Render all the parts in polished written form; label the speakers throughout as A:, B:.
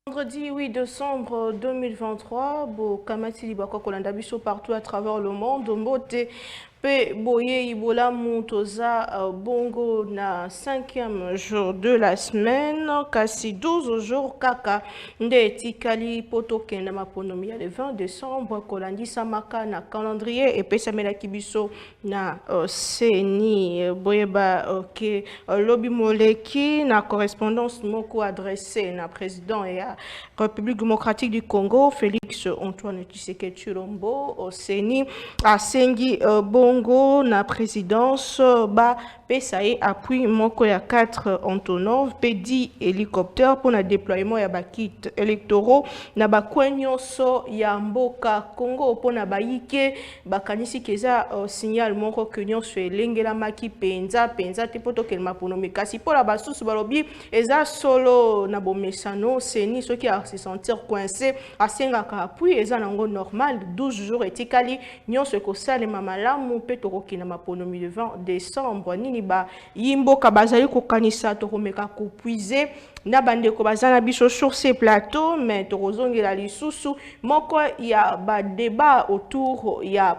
A: Vendredi 8 décembre 2023, Bo Kamati Libako Kolanda Biso partout à travers le monde, Mbote Pe Boye Ibola Montoza Bongo na 5e jour de la semaine, kasi 12 jours kaka nde tikali poto kenda maponomi ya le 20 décembre Kolandi Samaka na calendrier et pesa mela kibiso na seni boyeba ke lobi moleki na correspondance moko adressée na président et à République démocratique du Congo Félix Antoine Tshisekedi Tshilombo au seni asengi bongo na présidence ba pesaye appui moko ya 4 Antonov pedi hélicoptère pour le déploiement ya bakit électoraux na bakwenyoso ya mboka Congo pour na baike bakanisi keza signal moko kenyo so elengela maki penza te poto kelma ponomi kasi pour la basusu balobi eza solo na bomesano seni ceux qui se sentir coincé asengaka appui eza nango normal 12 jours etikali nyonso ekosalema malamu pe tokokina maponomi le 20 décembre nini ba yimboka bazali kokanisa tokomeka kopuize na bandeko bazana biso sur ces plateaux mais tokozongela lisusu moko ya ba débat autour ya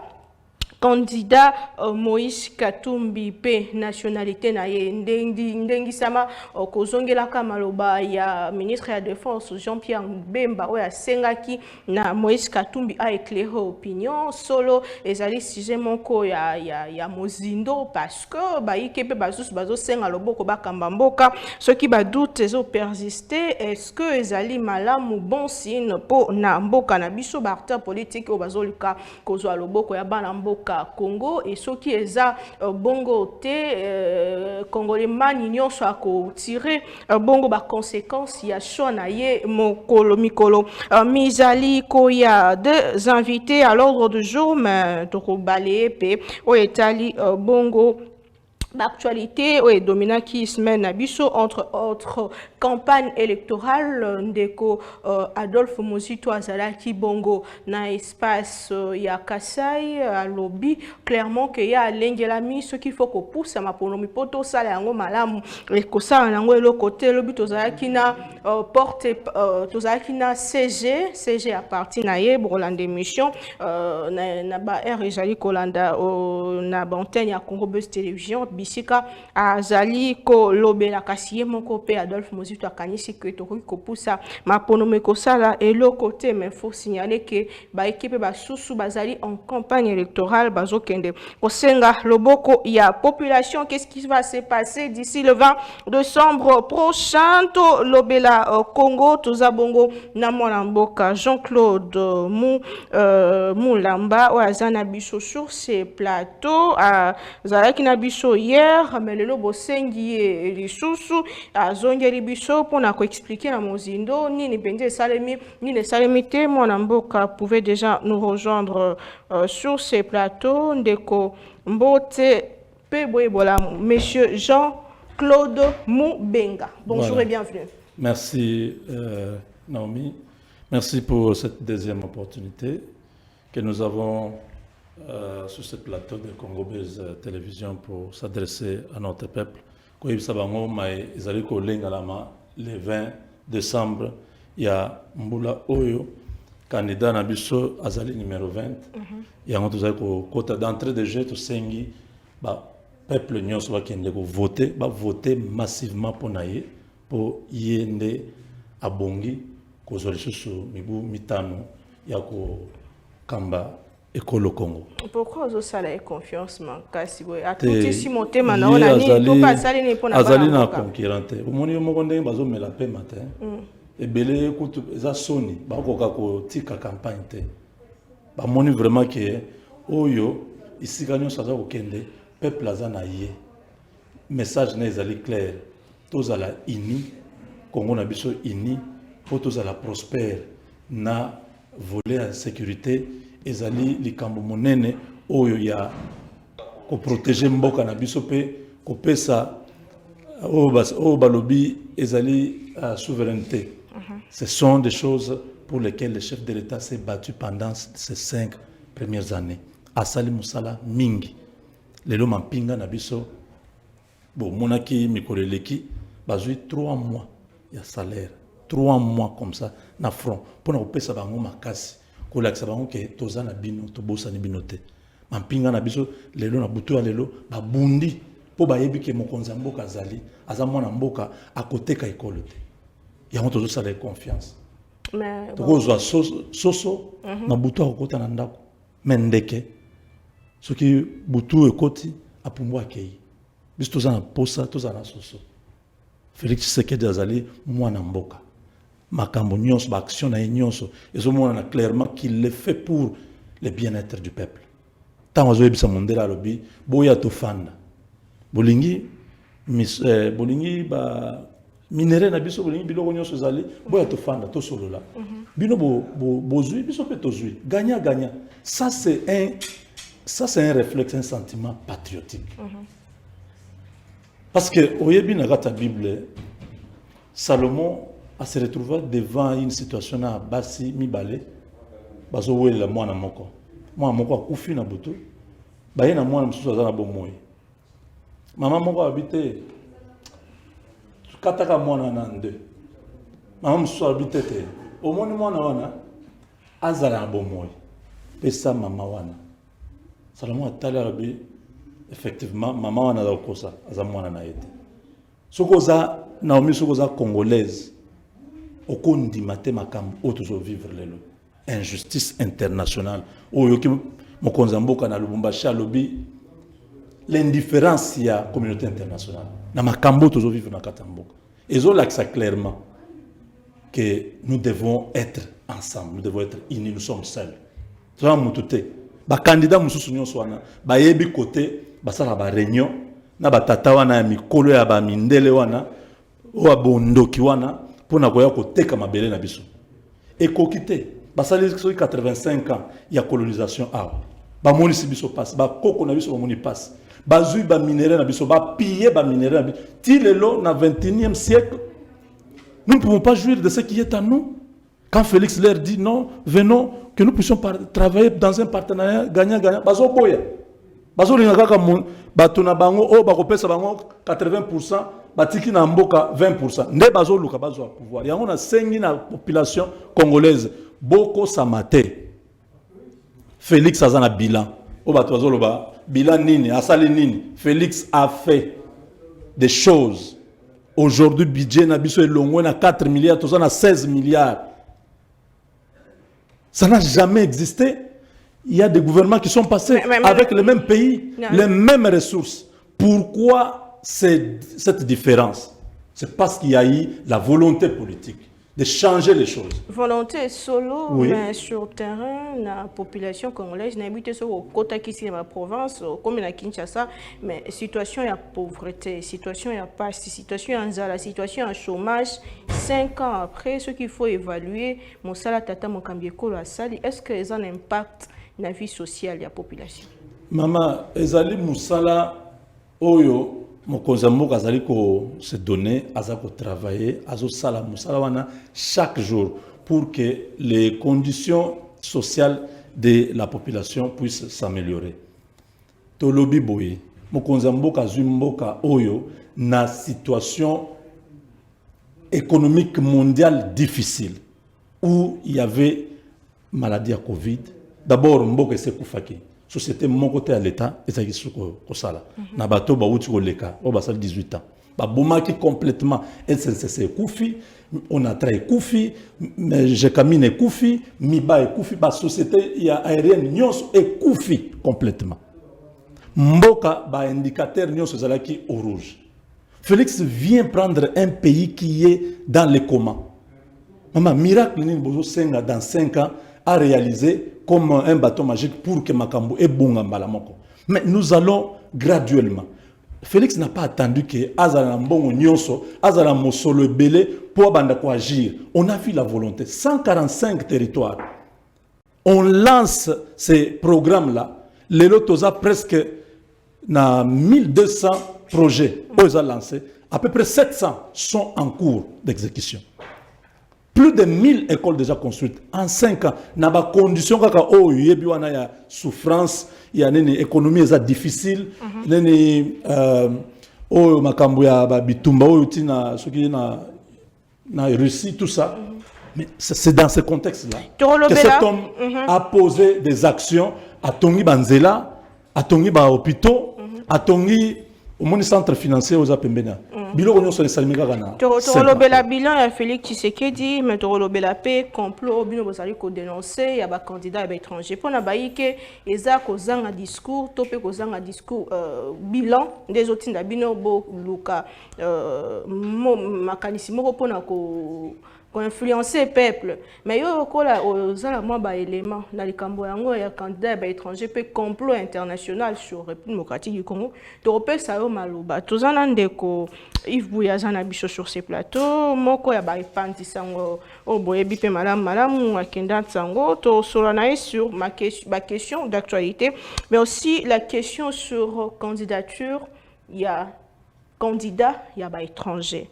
A: candidat Moïse Katumbi pe nationalité na ye ndengi sama kozongela kamaloba ya ministre ya défense Jean-Pierre Bemba oya sengaki na Moïse Katumbi a éclairé opinion solo ezali sujet moko ya mozindo parce que ba ikepe bazusu bazo senga loboko bakamba mboka ceux qui ba doute ezo persister est-ce que ezali malamu bon signe po na mboka na biso ba acteur politique o bazolika kozwa loboko ya bana mboka Congo et ce qui est bongo te congolais mani nyonso ako tirer bongo ba conséquences ya shona ye mokolo mikolo mizali ko ya deux invités à l'ordre du jour mais toko balé pe o etali bongo l'actualité est dominante qui semaine à biso entre autres campagne électorale ndeko Adolphe Muzito azalaki bongo na espace ya Kasai à lobby clairement que ya lengelami ce qu'il faut qu'on pousse à maponomi poto sala yango malamu ko sala yango elo côté lobby tozalaki na porte tozalaki na CG à partir na ye Rolande émission na ba R jali kolanda na antenne ya Congo Buzz Télévision bisika azali ko lobela kasiye moko pe Adolphe Muzito akanisi que tokoki ko poussa maponomi ko sala et le côté mais faut signaler que ba équipe ba susu bazali en campagne électorale bazokende ko senga loboko ya population qu'est-ce qui va se passer d'ici le 20 décembre prochain to lobela Congo tozabongo na mwana mboka Jean-Claude Mulamba o azana biso sur ces plateaux azalaki na biso hier mais lelo bosengi lisusu azongeli biso pona ko expliquer na mozindo nini penze salemi nini salemi te mwana mboka pouvait déjà nous rejoindre sur ces plateaux ndeko mbote pe boyebola monsieur Jean-Claude Mubenga. Bonjour voilà. Et bienvenue.
B: Merci Naomi. Merci pour cette deuxième opportunité que nous avons sur ce plateau de Congo Buzz Télévision pour s'adresser à notre peuple. Le 20 décembre, il y a Mbula Oyo, candidat Nabiso Azali numéro 20. Il y a un quota d'entrée de jeu, tout sengi, peuple nyonso qui a voté massivement pour naïe, pour yende abongi, kozolisu mibu mitano, yako kamba. École Congo.
A: Pourquoi vous avez confiance kasi boy a tout ici monter maintenant on a ni to pas sali ni pona
B: azali na concurrente au moni mo konde bazo me la paix matin et belé kutu za soni ba ko ka ko tika campagne te ba moni vraiment que oyo ici kanyo sa ko kende peuple azana yé message na ezali clair tous ala ini Congo na biso ini pour tous ala prospère na voler en sécurité ezali likambo monene oyo ya ko protéger mboka na biso pe ko pesa o balobi ezali souveraineté Ce sont des choses pour lesquelles le chef de l'État s'est battu pendant ces 5 premières années. Asali Musala Mingi. Lelo Mampinga Nabiso. Bon, Monaki Mikoleleki. Bazui 3 mois. Il y a salaire. 3 mois comme ça. Na front. Pour nous payer ça bango makasi. Kolak ça bango ke toza na bino. Tobosa ni binote. Mampinga Nabiso. Lelo na butu ya lelo. Babundi. Po bayebi ke mokonza mboka zali. Aza mwana mboka. A côté ka ekolote. Il y a toujours ça de confiance. Mais bon. Soso na butu akota na ndako. Mendeke. Ce qui butu ekoti apumwa kei. Bis toza na posa, toza na soso. Félix Tshisekedi azali mwana mboka. Makambo nyonso, ba action na nyonso. Ezo mona clairement qu'il le fait pour le bien-être du peuple. Tant ozo ebisa mondela lobi, boya to fanda. Bolingi bolingi ba minere na biso bolingi biloko nyonso zali, boya to fanda to solola. Bino bozui biso pe tozui. Gagnant gagnant. Ça c'est un réflexe, un sentiment patriotique. Parce que au Yébi Nagata Bible, Salomon a se retrouvé devant une situation à Bassi Mibale, Bazo Wela Mwana Moko. Moi Moko a koufi na butu, Baye na Mwana Msusu Azana Bomoy. Maman Moko habité, Kataka Mwana Nande. Maman Msusu habité, au moins Mwana Wana, Azana Bomoy. Pesa Mama Wana. Salomon a talé à effectivement, maman wana kosa azamwana na été. Sokoza Naomi sokoza congolaise. Okondi mate makambo otozo vivre lelo. Injustice internationale. Oyoki mokonza mboka na Lubumbashi alobi l'indifférence ya communauté internationale. Na makambo otozo vivre na katamboka. Ezo laksa clairement que nous devons être ensemble, nous devons être unis, nous sommes seuls. Toza mutute. Ba candidat mususu nyonso wana ba yebi côté basala ba réunion na batata wana ya mikolo ya ba mindele wana o abondoki wana pona koya koteka mabele na biso ekokite basali 85 ans ya colonisation awa ba monisi biso passe ba koko na biso ba moni passe bazui ba minéraux na biso ba piller ba minéraux na biso ti lelo na 21e siècle nous ne pouvons pas jouir de ce qui est à nous. Quand Félix leur dit non, venons que nous puissions travailler dans un partenariat gagnant-gagnant. Bazo boya. Bazo lingaka batuna bango o bakopesa bango 80%, batiki na mboka 20%. Nde bazo luka bazo pouvoir. Yango na sengi na population congolaise boko samate. Félix azana bilan. O batozo loba bilan nini, asali nini. Félix a fait des choses. Aujourd'hui budget na biso elongwe na 4 milliards, toza na 16 milliards. Ça n'a jamais existé. Il y a des gouvernements qui sont passés avec les mêmes pays, les mêmes ressources. Pourquoi cette différence? C'est parce qu'il y a eu la volonté politique de changer les choses.
A: Volonté solo,
B: oui.
A: Mais sur terrain, la population congolaise n'habite sur le côté qui est la province, comme la Kinshasa, mais situation de pauvreté, situation de passe, situation de la situation de chômage. 5 ans après, ce qu'il faut évaluer, mon salaire tata mon cambieko la sali, est-ce que ça a un impact na vie sociale de la population?
B: Maman, ezali musala oyo mokonza mboka azali ko se donner, azali ko travailler, azo sala musala wana chaque jour pour que les conditions sociales de la population puissent s'améliorer. Tolobi boye, mokonza mboka azui mboka oyo na situation économique mondiale difficile où il y avait maladie à Covid. D'abord, mboka se koufaki. Société mon côté à l'État et ça qui se kosala. Na bato ba uti ko leka, o ba sal 18 ans. Ba bomaki complètement SNCC koufi, on a trait koufi, j'ai camine koufi, miba et koufi, ba société il y a aérienne nyonso et koufi complètement. Mboka ba indicateur nyonso zalaki au rouge. Félix vient prendre un pays qui est dans les coma. Maman, miracle ni bozo senga dans 5 ans a réalisé comme un bâton magique pour que Makambo ait bon mbalamoko. Mais nous allons graduellement. Félix n'a pas attendu que Azala Mbongo Nyonso, Azala Mosolo Belé pour agir. On a vu la volonté. 145 territoires. On lance ces programmes-là. Les lotosa presque na 1200 projets. On les a lancés. À peu près 700 sont en cours d'exécution. plus de 1000 écoles déjà construites en 5 ans. Dans des conditions kaka oh yebi wana ya souffrance, il y a une économie difficile, nene oh makambo ya bitumba oh tina soki na Russie tout ça. Mais c'est dans ce contexte-là que cet homme a posé des actions à Tongi Banzela, à Tongi Ba hôpitaux, à Tongi au monde centre financier aux Apembena. Bilo on se salimika kana.
A: Torolobela bilan ya Félix Tshisekedi, mais torolobela paix complot bino bozali ko dénoncer ya ba candidat ya étranger. Pona baike eza ko zanga discours, topé ko zanga discours bilan des autres na bino bo luka makanisi moko pona ko influencer le peuple. Mais yo kola ozala moi ba élément na likambo yango ya candidat ba étranger pe complot international sur République démocratique du Congo. Torope sa yo maloba. Tozana ndeko Yves Bouyazana biso sur ces plateaux moko ya ba epandi sango o boyebi pe malamu akenda sango to solana sur ma question d'actualité mais aussi la question sur candidature il y a candidat il y a ba étranger.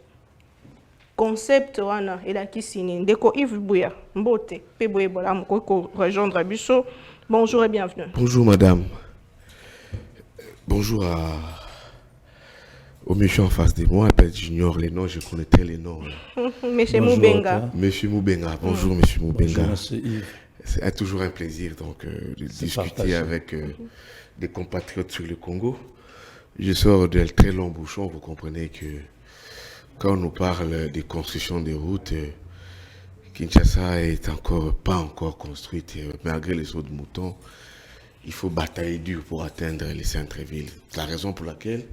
A: Concept wana elakisini ndeko Yves Bouya mbote pe boye bola moko rejoindre biso. Bonjour et bienvenue.
C: Bonjour madame. Bonjour au monsieur en face de moi, j'ignore les noms, je connaissais les noms.
A: Monsieur Moubenga.
C: Monsieur Moubenga. Bonjour monsieur Moubenga.
B: Bonjour,
C: c'est toujours un plaisir donc de discuter avec des compatriotes sur le Congo. Je sors d'un très long bouchon, vous comprenez que quand on nous parle de construction des routes, Kinshasa est pas encore construite. Malgré les sauts de moutons, il faut batailler dur pour atteindre les centres-villes. C'est la raison pour laquelle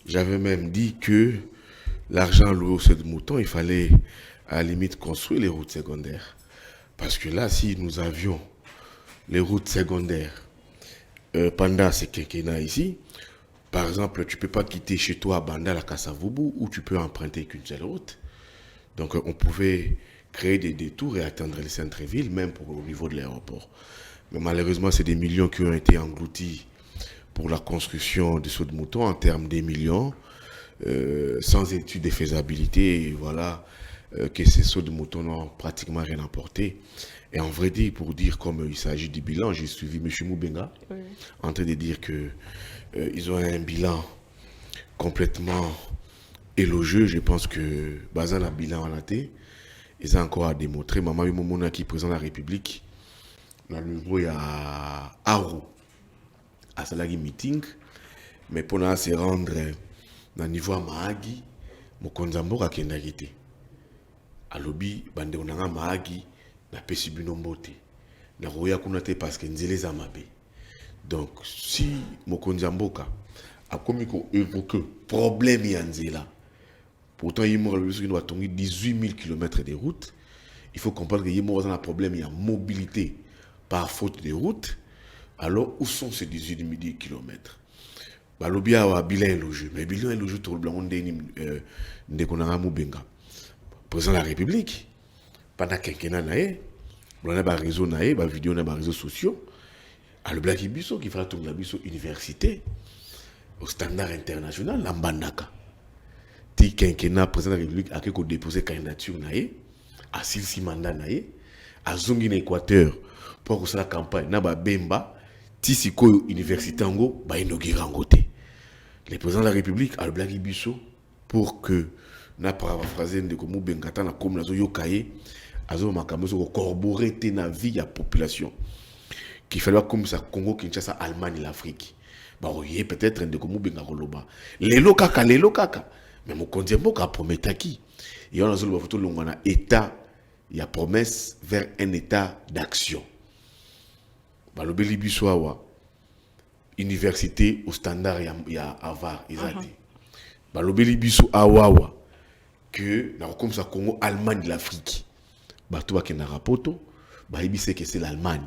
C: j'avais même dit que l'argent loué aux sauts de moutons, il fallait à la limite construire les routes secondaires. Parce que là, si nous avions les routes secondaires pendant ces quinquennats ici, par exemple, tu ne peux pas quitter chez toi à Banda, la Kassavubu, où tu peux emprunter qu'une seule route. Donc, on pouvait créer des détours et atteindre les centres-villes, même au niveau de l'aéroport. Mais malheureusement, c'est des millions qui ont été engloutis pour la construction des sauts de moutons en termes des millions, sans étude de faisabilité. Et voilà que ces sauts de moutons n'ont pratiquement rien apporté. Et en vrai dire, pour dire comme il s'agit du bilan, j'ai suivi M. Moubenga en train de dire que ils ont un bilan complètement élogieux. Je pense que Bazan a bilan en athée. Ils ont encore à démontrer. Maman Momona qui présente la République, dans le niveau il y a Aru à Salagi meeting, mais pour nous se rendre dans le niveau à Mahagi, Mokonzambo a Kendagite. À lobby, bande onanga Mahagi, na pesibino mbote. Na roya kunate parce que nzele zamabe. Donc, si Mokonzi Mboka a commis qu'on évoque problème Yanzela, pourtant il doit tomber 18 000 km de route, il faut comprendre qu'il y a un problème, il y a mobilité par faute de route. Alors, où sont ces 18 000 km? Balobi a bilan élogieux, mais bilan élogieux tout le blanc de Konanga Moubenga. Président de la République, pendant quinquennat naé, on a des réseaux naé, des vidéos dans les réseaux sociaux. À le Black Ibiso qui fera tourner la Biso université au standard international, l'Ambandaka. Ti quinquennat président de la République a quelque déposé candidature naé, à Silsi mandat naé, à Zongin Équateur pour que la campagne n'a pas bemba, ti siko université ango ba inauguré en côté. Le président de la République a le Black Ibiso pour que n'a pas paraphrasé de comme Bengata na comme nazo yokaye, azo makamoso corroborer na vie ya population. Qu'il fallait comme ça Congo, Kinshasa, Allemagne, l'Afrique. Bah oui, peut-être de comme Benga Roloba. Les kaka. Mais mon condamné a promis qui. Et on a une photo où on a état, il y a promesse vers un état d'action. Bah le Bélibisoawa, université au standard il y a Avar, ils ont dit. Bah le Bélibisoawa, que dans comme ça Congo, Allemagne, l'Afrique. Bah tout va qu'il y a un rapport, bah il sait que c'est l'Allemagne.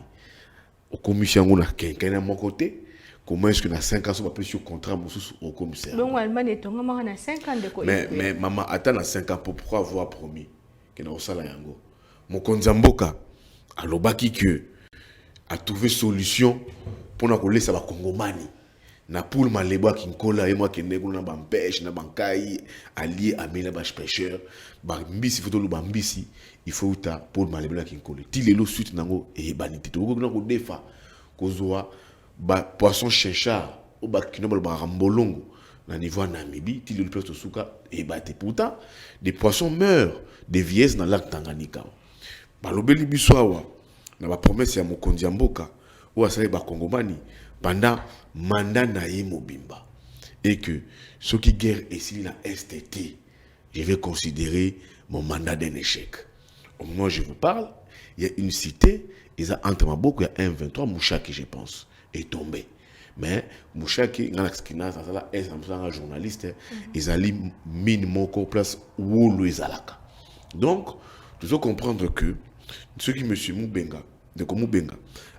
C: Au commissaire, on a quelqu'un à mon côté. Comment est-ce que dans 5 ans, on va passer sur contrat au commissaire?
A: Bon, Allemagne est tombée dans 5 ans de quoi?
C: Mais maman, attends dans 5 ans pour avoir promis que dans ça, mon Konzamboka, alors baki que a trouvé solution pour nous laisser la Congomani na poule malebo qui nkola et moi qui nego na bampêche na bankai allié à mena bash pêcheur ba mbisi faut lo bambisi il faut uta poule malebo qui nkola ti lelo suite nango e banité to ko na ko defa ko zoa ba poisson chinchard ou ba kinobo ba rambolongo na niveau en Namibie ti lelo plutôt suka e baté pourtant des poissons meurent des vieilles dans lac Tanganyika ba lobeli biso awa na ba promesse ya mokonzi ya mboka ou asali ba kongomani pendant mandat naïe mobimba et que ce qui guerre ici la STT, je vais considérer mon mandat d'un échec. Au moment où je vous parle, il y a une cité, ils ont entre ma boucle, il y a un 23 Mouchaki, je pense, est tombé. Mais Mouchaki, il y a un journaliste, ils ont mis mon place où ils alaka. Donc, tu dois comprendre que ce qui me suit Moubenga, de Moubenga,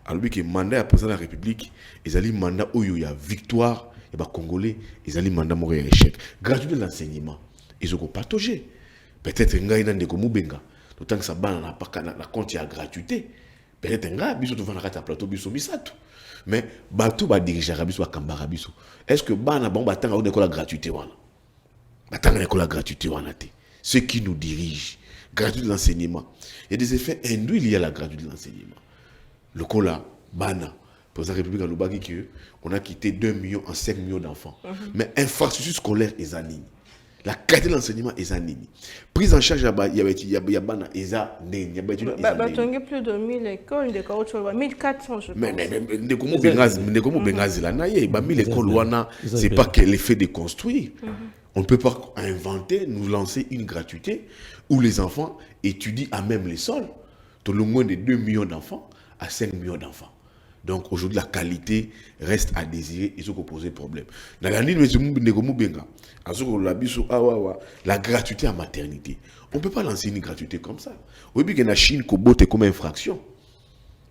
C: alors que le mandat à président de la République, ils ont un mandat où il y a victoire, et les Congolais, ils ont un mandat où il y a échec. Gratuit de l'enseignement, ils ont partagé. Peut-être qu'il y a un Moubenga, d'autant que ça n'a pas la compte à gratuité. Peut-être qu'il y a un plateau, mais bateau va diriger Rabiso à Kambara Biso. Est-ce que Bana bon battant a une gratuité wana? Battant a la gratuité wana te. Ceux qui nous dirigent, gratuit de l'enseignement. Il y a des effets induits liés à la gratuité de l'enseignement. Le Kola, Bana, pour la République à Lubagi, on a quitté 2 millions en 5 millions d'enfants. Mais infrastructure scolaire est anime. La qualité de l'enseignement est anime. Prise en charge, il y a Bana, il y a
A: plus de 1000 écoles, 1400, je pense.
C: Mais comment Bengazi là, 1000 écoles, c'est pas que l'effet de construire. On ne peut pas inventer, nous lancer une gratuité où les enfants étudient à même les sols. Tout le moins de 2 millions d'enfants à 5 millions d'enfants. Donc aujourd'hui, la qualité reste à désirer et ce qui pose problème. Dans la ligne de la gratuité à maternité. On ne peut pas lancer une gratuité comme ça. Oui, bien que la Chine est comme infraction.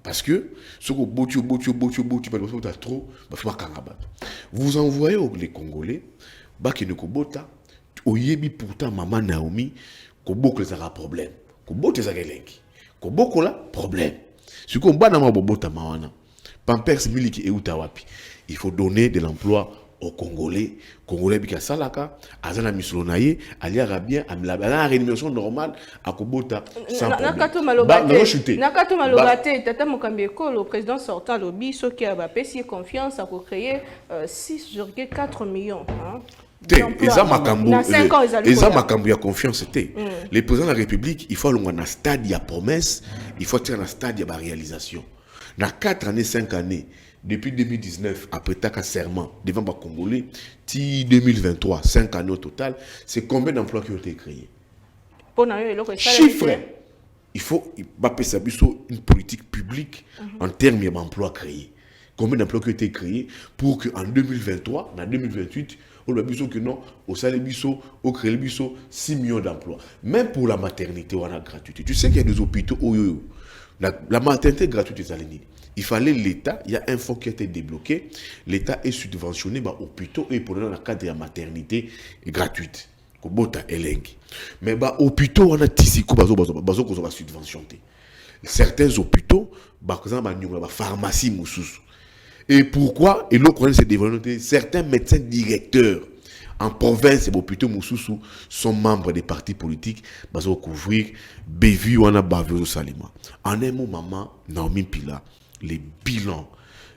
C: Parce que ce que vous envoyez les Congolais, qui ne kobota, oyebi pourtant maman Naomi, koboko les a problème. Kobota les a gelenki. Koboko là, problème. Ce qu'on bat dans ma bobota mawana. Pampers miliki et utawapi. Il faut donner de l'emploi aux Congolais. Congolais bika salaka, azana misolonaye, ali arabien, la rémunération normale à kobota sans problème.
A: Nakato Malogate, Tata Mokambieko, le président sortant lobby, ceux qui a payé confiance à créer 6,4 millions.
C: Les a confiance. Les présidents de la République, il faut aller dans un stade, il y a promesse, il faut tirer un stade, il y a réalisation. Dans 4 années, 5 années, depuis 2019, après ta serment devant les Congolais, 2023, 5 années au total, c'est combien d'emplois qui ont été créés? Chiffre. Il faut une politique publique en termes d'emplois créés. Combien d'emplois qui ont été créés pour qu'en 2023, en 2028, on a besoin que non, au salaire biso, au créé biso, 6 millions d'emplois. Même pour la maternité, on a gratuité. Tu sais qu'il y a des hôpitaux, la maternité gratuite des alignés. Il fallait l'État, il y a un fonds qui a été débloqué, l'État est subventionné par hôpitaux et pour dans le cadre de la maternité gratuite. Mais hôpitaux, on a tissé qu'on va subventionner. Certains hôpitaux, par exemple, la pharmacie Moussous. Et pourquoi? Et l'autre c'est développé. Certains médecins directeurs en province et hôpitaux Moussous sont membres des partis politiques pour couvrir Bévu ou Bavé Salima. En un mot, maman, Naomi Pila, les bilans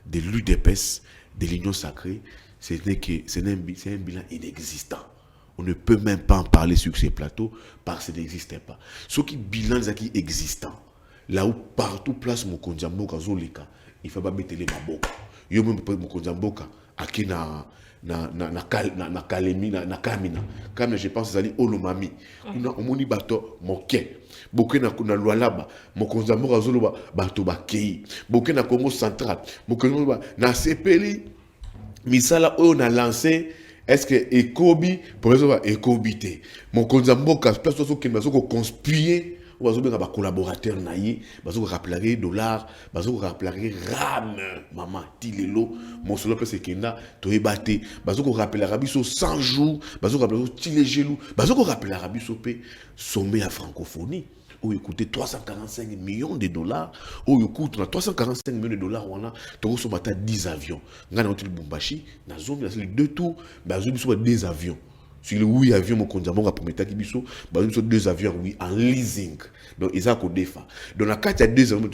C: de l'UDPS, de l'Union sacrée, c'est un bilan inexistant. On ne peut même pas en parler sur ces plateaux parce que ça n'existait pas. Ce qui bilan qui existant, là où partout place Mokondiambo Kazolika, il ne faut pas mettre les maboko. Yo même Mokondiamboka, aki na Kalemi, na Kamina. Comme je pense que c'est Olomami. Kuna omoni bato moke. Boke na Lualaba, Mokondiamboka Zoloba, bato bakei. Boke na Congo central, Mokondiamboka na Sepeli. Misala on a lancé. Est-ce que Ekobi, pour exemple, Ekobité, Mokondiamboka, place où qui va conspirer. Ou à collaborateur naïe, bazo rappeler dollars, bazo rappeler ram, maman, tilelo, mon solo peut se kenda, to ebate, bazo rappeler Arabiso 100 jours, bazo rappeler tilé gelou, bazo rappeler Arabiso pe sommet à francophonie. où il coûtait 345 millions de dollars, où il coûte 345 millions de dollars, on a 10 avions. On a Lubumbashi, on a les 2 tours, on a 2 avions. Sur le 8 avions, on a promis que 2 avions oui, en leasing. Donc, ils ont des fa. Donc, la carte, il y a 2 avions,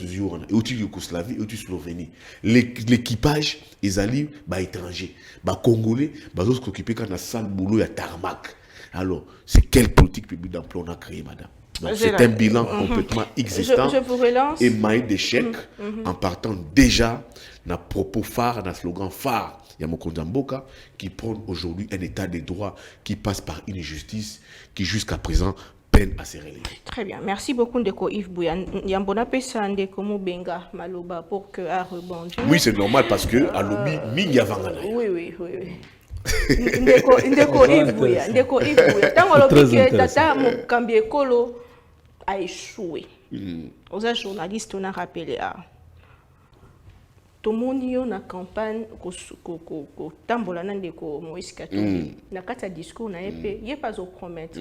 C: il y a Yougoslavie, il y a Slovénie. L'équipage, ils allaient étrangers, congolais, ils ont occupé quand la salle boulot, il y a tarmac. Alors, c'est quelle politique publique d'emploi on a créé, madame? Donc, c'est un bilan complètement existant
A: je vous relance.
C: Et maillé d'échecs en partant déjà d'un propos phare, d'un slogan phare. Il y a Mokonzi Mboka qui prend aujourd'hui un état de droit qui passe par une justice qui jusqu'à présent peine à se relever.
A: Très bien. Merci beaucoup Ndeko Yves Bouya. Yambona pesa Ndeko Mubenga Maloba pour que a rebondi.
C: Oui, c'est normal parce que à lobby Minya Vangana.
A: Oui. Ndeko Yves Bouya. Ndeko Yves Bouya. Tant lobby que tata Mokambi Ekolo a échoué. Aux journalistes on a rappelé à Tomoni na campagne ko tambola na Ndeko Moïse Katumbi na kata discours na épée yé pas au promettre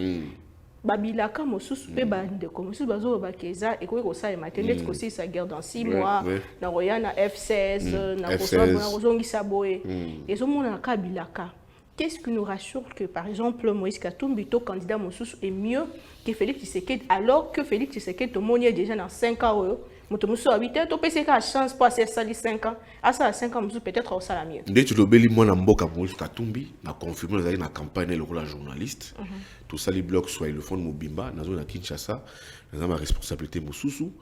A: babilaka mosusu pe ba Ndeko mosusu bazo bakeza et ko ça matin d'être aussi sa guerre dans 6 mois na roya na F16 na ko zongisa boye et zo mona kabilaka. Qu'est-ce qui nous rassure que, par exemple, Moïse Katumbi, ton candidat Moussousou, est mieux que Félix Tshisekedi, alors que Félix Tshisekedi, tout le monde est déjà dans 5 ans. Motomoussou a 8 ans, tu peux essayer à chance pour passer ça 5 ans. À ça, 5 ans, peut-être au salaire mieux.
C: Dès que tu l'obéis, moi, Mboka Moïse Katumbi, a confirmé dans la campagne le rôle de journaliste. Tout ça, les blocs, soit le fond de Mobimba, dans la Kinshasa, dans ma responsabilité Moussousou,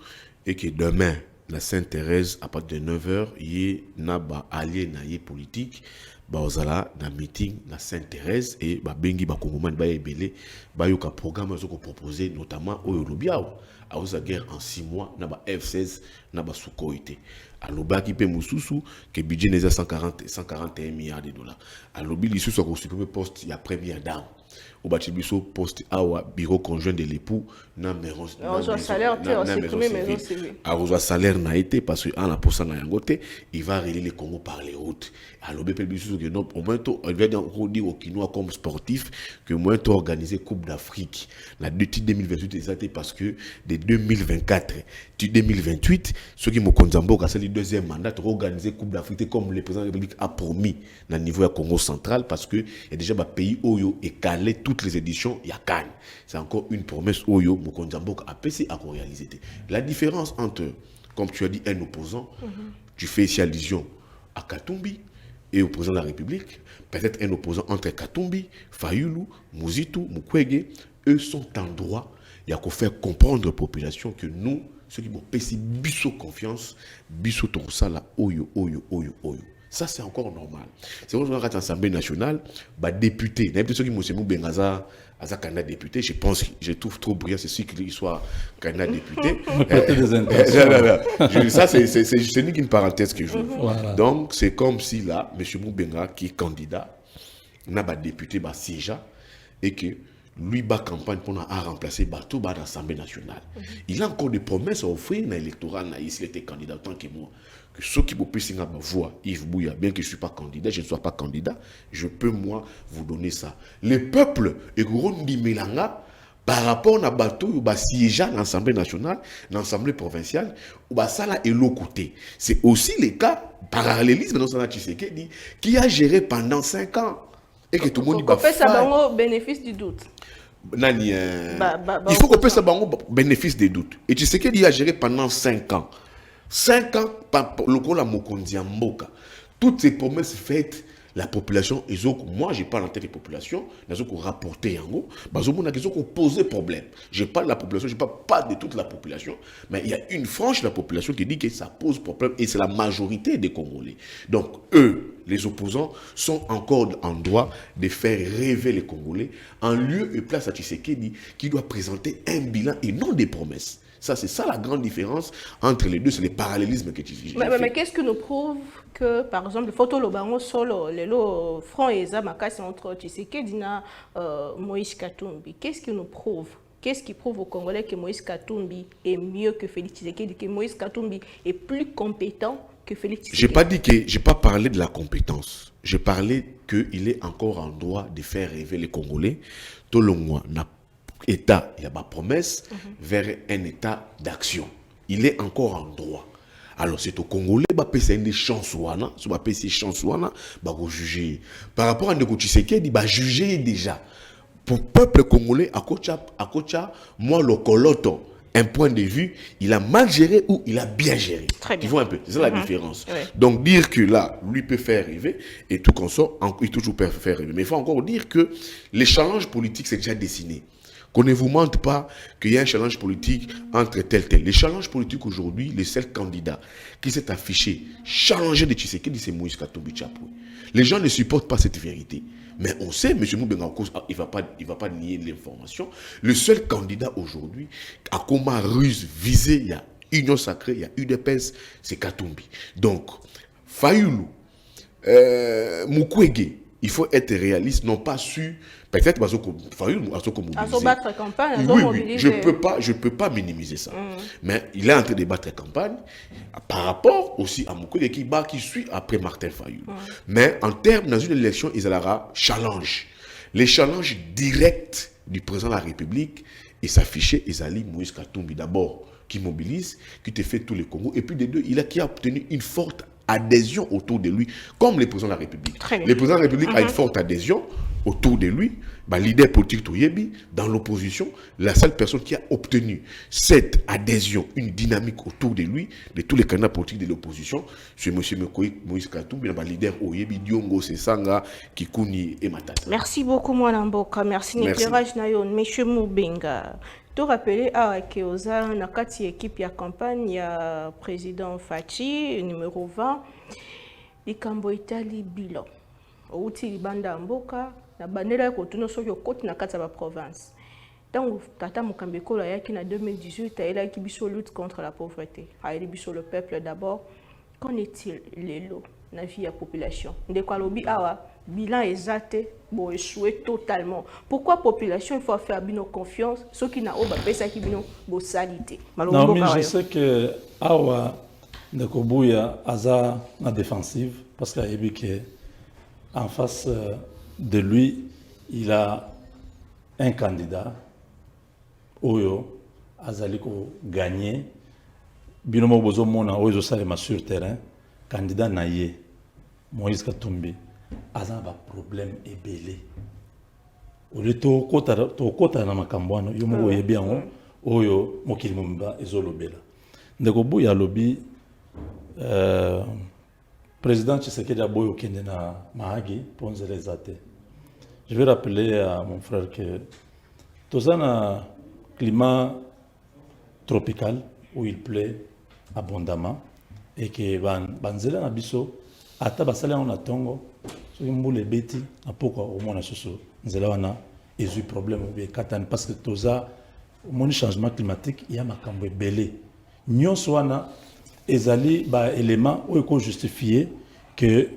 C: et que demain, la Sainte-Thérèse, à partir de 9h, il y a un allié politique. Bazala na meeting na Sainte-Thérèse et bengi ba kongoman ba ebele ba yoka programme zo ko proposer notamment au Yolobiao à la guerre en 6 mois na ba F16 na ba Sukoité aloba ki pe mususu que budget n'est 141 milliards de dollars alobi lisu so ko supprimer poste ya première dame au batibiso poste awa bureau conjoint de l'époux na maison salaire a salaire n'a été parce que en la poste na yangote il va relier les Congo par les routes alors bepel biso que non au moins on va dire au Kinois comme sportif que moins to organiser Coupe d'Afrique la 2028 exacté parce que de 2024 tu 2028 ceux qui Mokonzi Mboka c'est le deuxième mandat organiser Coupe d'Afrique comme le président de la République a promis dans le niveau du Congo central parce que il y a déjà un pays Oyo et calé toutes les éditions il y a Cannes c'est encore une promesse Oyo Mokonzi Mboka a PC à réaliser la différence entre comme tu as dit un opposant tu fais ici allusion à Katumbi et au président de la République, peut-être un opposant entre Katumbi, Fayulu, Muzitu, Mukwege, eux sont en droit, il y a qu'à faire comprendre à la population que nous, ceux qui vont payer biso confiance, biso torosala, oyo. Ça, c'est encore normal. C'est pour ça que l'Assemblée nationale, député, il y a ceux qui m'ont Bengaza, à candidat député, je trouve trop brillant, c'est sûr qu'il soit candidat député. Ça, c'est une parenthèse que je veux. Voilà. Donc, c'est comme si là, M. Moubenga, qui est candidat, n'a pas député, siégeant, et que lui, bat campagne pour remplacer tout dans l'Assemblée nationale. Il a encore des promesses à offrir dans l'électorat, s'il était candidat autant que moi. Que ceux qui vous puissent voir Yves Bouya, bien que je ne suis pas candidat, je ne sois pas candidat, je peux moi vous donner ça. Le peuple est Grondi Melanga par rapport à bateau ou siégeant dans l'Assemblée nationale, dans l'Assemblée provinciale, ou ça là est l'autre côté. C'est aussi le cas parallélisme dans son Tshisekedi qui a géré pendant 5 ans et que tout le monde
A: dit fait ça au bénéfice du doute.
C: Il faut qu'on puisse avoir bénéfice des doutes. Et Tshisekedi a géré pendant 5 ans. 5 ans, le coup la Mokonzi Mboka. Toutes ces promesses faites, la population, moi je parle en tête des populations, ils ont rapporté en gros, ils ont posé problème. Je parle de la population, je ne parle pas de toute la population, mais il y a une frange de la population qui dit que ça pose problème et c'est la majorité des Congolais. Donc eux, les opposants, sont encore en droit de faire rêver les Congolais en lieu et place à Tshisekedi qui doit présenter un bilan et non des promesses. Ça, c'est ça la grande différence entre les deux, c'est le parallélisme que tu dis.
A: Mais qu'est-ce qui nous prouve que, par exemple, le photo Lobango solo, le front et Zamakasi entre Tshisekedi et Moïse Katumbi, qu'est-ce qui nous prouve? Qu'est-ce qui prouve aux Congolais que Moïse Katumbi est mieux que Félix Tshisekedi, que Moïse Katumbi est plus compétent que Félix Tshisekedi?
C: J'ai pas parlé de la compétence. J'ai parlé qu'il est encore en droit de faire rêver les Congolais. Tout le monde n'a État, il y a ma promesse, vers un État d'action. Il est encore en droit. Alors, c'est au Congolais, c'est une chance, c'est chance, juger. Par rapport à Ndeko Tshisekedi, juger déjà. Pour le peuple congolais, à Kocha, moi, le coloto, un point de vue, il a mal géré ou il a bien géré.
A: Très bien.
C: Tu vois un peu, c'est ça la différence.
A: Ouais.
C: Donc, dire que là, lui peut faire rêver, et tout consort, il toujours peut faire rêver. Mais il faut encore dire que les challenges politiques, c'est déjà dessiné. Qu'on ne vous mente pas qu'il y a un challenge politique entre tel. Les challenges politiques aujourd'hui, les seuls candidats qui s'est affiché, challenger de Tshisekedi, c'est Moïse Katumbi Chapwe. Les gens ne supportent pas cette vérité. Mais on sait, M. Moubenga, il ne va pas nier l'information. Le seul candidat aujourd'hui, à comment ruse, visé, il y a Union Sacrée, il y a UDPS, c'est Katumbi. Donc, Fayoulou, Mukwege, il faut être réaliste, non pas su, peut-être parce que Fayoulou a mobilisé.
A: Battre campagne,
C: oui, je peux pas minimiser ça. Mais il est en train de battre campagne par rapport aussi à Mukwege qui suit après Martin Fayoulou. Mais en termes, dans une élection, il y aura challenge. Les challenges directs du président de la République et s'afficher Ezali Moïse Katumbi d'abord, qui mobilise, qui te fait tous les Congos. Et puis des deux, qui a obtenu une forte adhésion autour de lui, comme le président de la République. Le président de la République a une forte adhésion autour de lui. Leader politique Toyebi, dans l'opposition, la seule personne qui a obtenu cette adhésion, une dynamique autour de lui, de tous les candidats politiques de l'opposition, c'est M. Moïse Katumbi, leader Oyebi, Diongo, Sesanga, Kikuni et Matata.
A: Merci beaucoup, Mwanamboka. Merci, Nikeraj Nayon. M. Moubenga. Tout rappeler à Keoza, na kati équipe ya campagne, il y a président Fachi, numéro 20, Likambo Itali Bilo. Outi Libanda Mboka, na bandela ko tuno soyo côte na kati ya province. Tant Tata Mukambeko la yaki na 2018, il a qui biso lutte contre la pauvreté. A il biso le peuple d'abord. Qu'en est-il les lots na vie à population? Ndeko lobi awa bilan exact bon échoué totalement. Pourquoi population il faut faire bino confiance ceux qui n'a pas pesa qui bino bo salité.
B: Non mais je sais que awa Ndeko Buya aza na défensive parce qu'il a dit que en face de lui, il a un candidat, Oyo, Azaliko gagné, Binomo Bozo Mona, Oyo Salema sur terrain, candidat Naye, Moïse Katumbi, Azaba problème est belé. Au lieu de kota na makambwana, Yomo Yebian, Oyo, Mokilimumba, Ezolobela. Ndeko ya lobi, président Tshisekedi Aboyo Kende na Mahagi, Ponzele Zate. Je vais rappeler à mon frère que tout un climat tropical où il pleut abondamment et que banzela na biso ata basala on atongo so mbule beti na poko au mona soso nzela wana ezu problème be katane parce que toza mon changement climatique il y a makambo belé nyonso wana ezali ba élément où il faut justifier que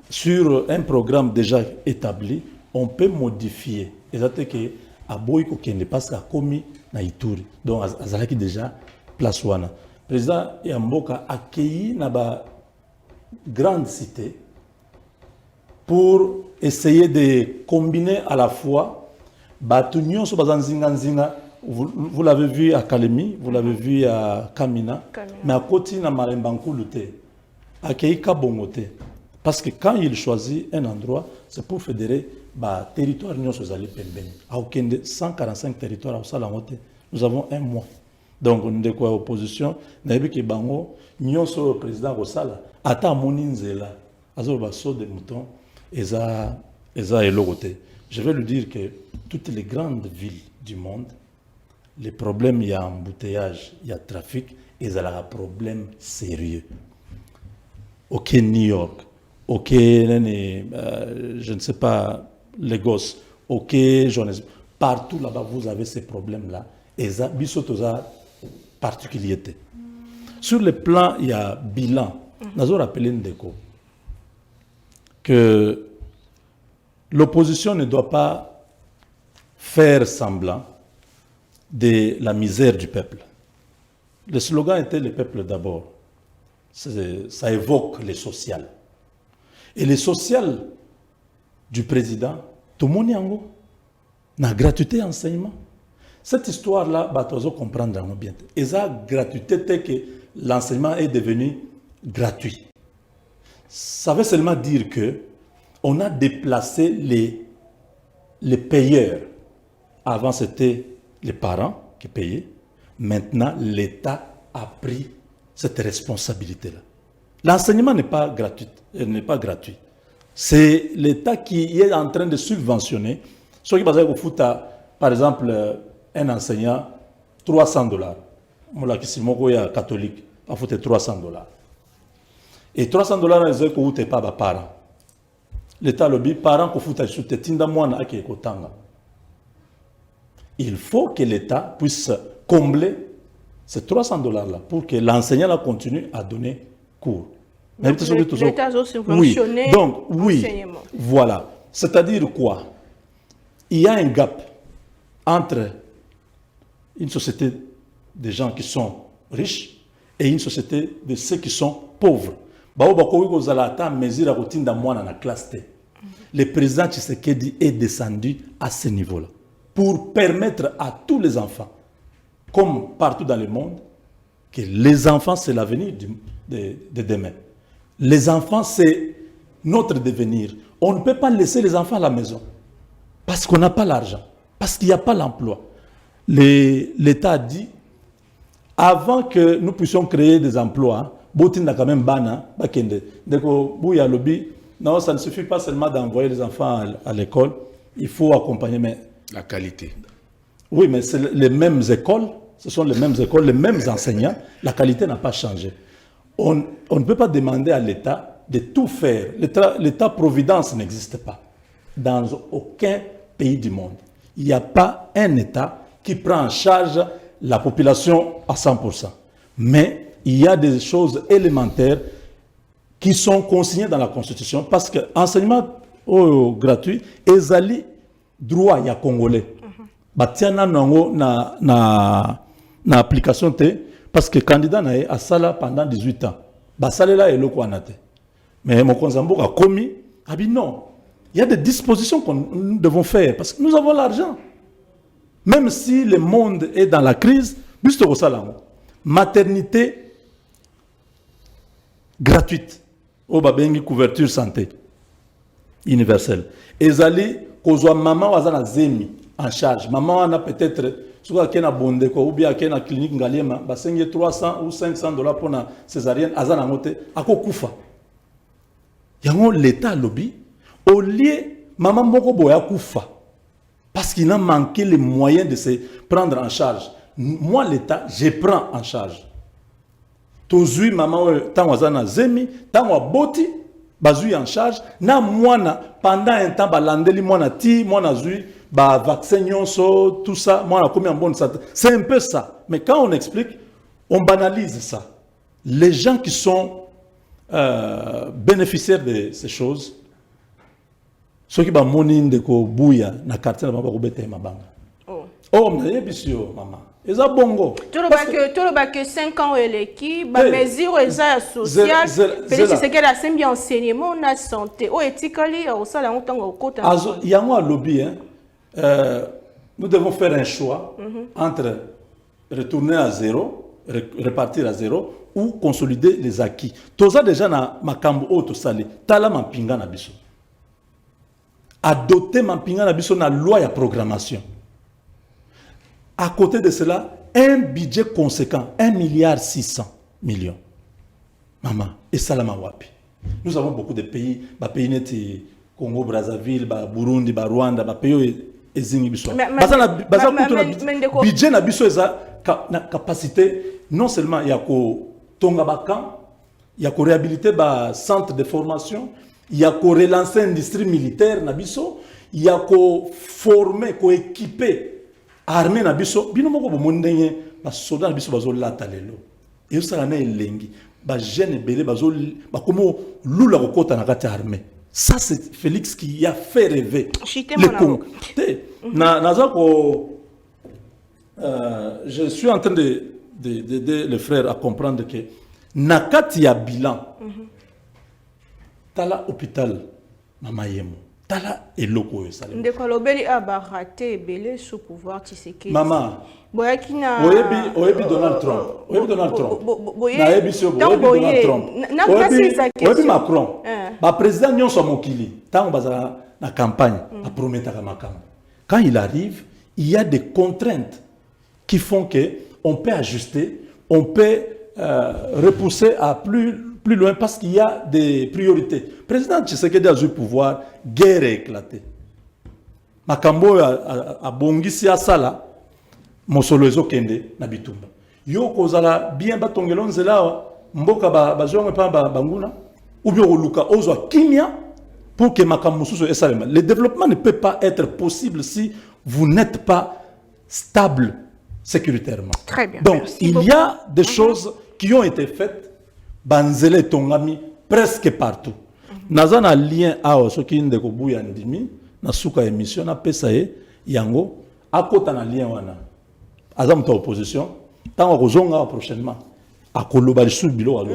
B: sur un programme déjà établi on peut modifier. Exactement que Aboy Kokende parce qu'a commis na Ituri. Donc azalaki déjà place wana. Président Yamboka accueilli na ba grande cité pour essayer de combiner à la fois Batunion so bazanzinga nzinga. Vous l'avez vu à Kalemi, vous l'avez vu à Kamina, mais à côté na Malembankou luté. Accueilli Kabongote. Parce que quand il choisit un endroit, c'est pour fédérer le territoire de l'Union. 145 territoires, nous avons un mois. Donc, nous avons quoi opposition, nous avons que Bango, nous avons le président Rosala, Ata Moninzela, Azoba saut des moutons, Eza et l'autre. Je vais lui dire que toutes les grandes villes du monde, les problèmes, il y a embouteillage, il y a trafic, et il y a un problème sérieux. Ok, New York. Ok, je ne sais pas, Lagos, ok, Johannesburg, partout là-bas, vous avez ces problèmes-là. Et ça, bisotosa particularité. Sur le plan, il y a bilan. Nous avons rappelé Ndeko que l'opposition ne doit pas faire semblant de la misère du peuple. Le slogan était le peuple d'abord. Ça évoque le social. Et le social du président, tout le monde y a la gratuité enseignement. Cette histoire-là, tu dois comprendre bien. Et ça, gratuité, c'est que l'enseignement est devenu gratuit. Ça veut seulement dire que on a déplacé les payeurs. Avant, c'était les parents qui payaient. Maintenant, l'État a pris cette responsabilité-là. L'enseignement n'est pas gratuit. C'est l'État qui est en train de subventionner. Ceux qui basent au foot, par exemple, un enseignant, $300. Moi, qui suis catholique, il faut $300. Et $300, c'est que vous n'êtes pas parents. L'État le dit, parents qui foutent sur tes tindamoine à qui il faut que l'État puisse combler ces $300 pour que l'enseignant continue à donner cours.
A: L'État a subventionné
B: oui. Donc, oui, voilà. C'est-à-dire quoi? Il y a un gap entre une société de gens qui sont riches et une société de ceux qui sont pauvres. Le président Tshisekedi est descendu à ce niveau-là pour permettre à tous les enfants, comme partout dans le monde, que les enfants, c'est l'avenir de demain. Les enfants, c'est notre devenir. On ne peut pas laisser les enfants à la maison parce qu'on n'a pas l'argent, parce qu'il n'y a pas l'emploi. L'État a dit, avant que nous puissions créer des emplois, non, ça ne suffit pas seulement d'envoyer les enfants à l'école, il faut accompagner. Mais
C: la qualité.
B: Oui, mais c'est les mêmes écoles, ce sont les mêmes écoles, les mêmes enseignants, la qualité n'a pas changé. On ne peut pas demander à l'État de tout faire. L'État-providence n'existe pas dans aucun pays du monde. Il n'y a pas un État qui prend en charge la population à 100%. Mais il y a des choses élémentaires qui sont consignées dans la Constitution parce que l'enseignement gratuit est allé droit à Congolais. Batiana nango na application parce que le candidat a sala pendant 18 ans. Basalela est le kwanate. Mais mon Konzambo a commis, a dit non. Il y a des dispositions que nous devons faire parce que nous avons l'argent. Même si le monde est dans la crise, juste au salaire. Maternité gratuite. Au babengi couverture santé universelle. Ezali kozwa maman wazana zemi en charge. Maman a peut-être soit qui na bonde ko ou bien qui na clinique ngaliema ba 300 ou $500 pour na césarienne azana ngote akokufa. Yango l'État lobby au lieu maman moko boya kufa parce qu'il a manqué les moyens de se prendre en charge. Moi l'État je prends en charge. Tozui maman tant wazana zemi tant wa boti bazui en charge na mwana pendant un temps balandeli mwana ti mwana zui ba vaccin nyonso tout ça mwana komi en bonne santé. C'est un peu ça. Mais quand on explique, on banalise ça. Les gens qui sont bénéficiaires de ces choses, ceux qui ba moni ndeko buya na quartier na baba ko bete mabanga. Oh mais bisio maman. Et ça bongo.
A: Tu le que 5 ans l'équipe, bah mesure eza sociale, peut-être c'est que la symbiose enseignement na santé, o ethically au ça la on tango côté.
B: Il y a un lobby nous devons faire un choix entre retourner à zéro, repartir à zéro ou consolider les acquis. Tout ça déjà na makambo auto sali, tala mampinga na biso. Adopter mampinga na biso na loi ya programmation. À côté de cela, un budget conséquent, 1,6 milliard. Maman, et Salama Wapi. Nous avons beaucoup de pays, pays neti Congo, Brazzaville, Burundi, Rwanda, pays ezingi biso. Budget na biso eza na capacité non seulement il y a ko tonga bakan, il y a ko réhabiliter ba centre de formation, il y a ko relancer l'industrie militaire na biso, il y a ko former, ko équiper armée na biso bino moko bomondenge ba soldat na biso bazo lata lelo et ça na elengi ba jeune belé bazo ba komo lula kokota na kati armée. Ça c'est Félix qui a fait rêver le Congo. Je suis en train d'aider les frères à comprendre que nakati ya bilan tala hôpital na Mayemo tala eloko yo salé.
A: Ndeko lobeli aba raté belé sous pouvoir Tshisekedi.
B: Maman.
A: Boyaki na
B: Oyebi Donald Trump. Oyebi Donald Trump.
A: Na
B: oyebi Donald Trump. Oyebi Macron. Ba président nyonso mokili. Tant bazala na campagne, a prometaka makambo. Quand il arrive, il y a des contraintes qui font que on peut ajuster, on peut repousser à plus loin parce qu'il y a des priorités. Président Tshisekedi a eu pouvoir, guerre éclatée. Makambo a bongisi asala. Mosolo ezokende na bitumba yo kozala bien batongelo nzela mboka bazonga pa banguna ou bien oluka ozwa kimia pour que makambo mususu esalema. Le développement ne peut pas être possible si vous n'êtes pas stable sécuritairement.
A: Très bien.
B: Donc
A: merci
B: il
A: beaucoup.
B: y a des choses qui ont été faites banzele tongami presque partout. Nazana lien a soki ndeko buya ndimi na suka émission na pesa yango akota na lien wana. Azam ta opposition, tant qu'on prochainement.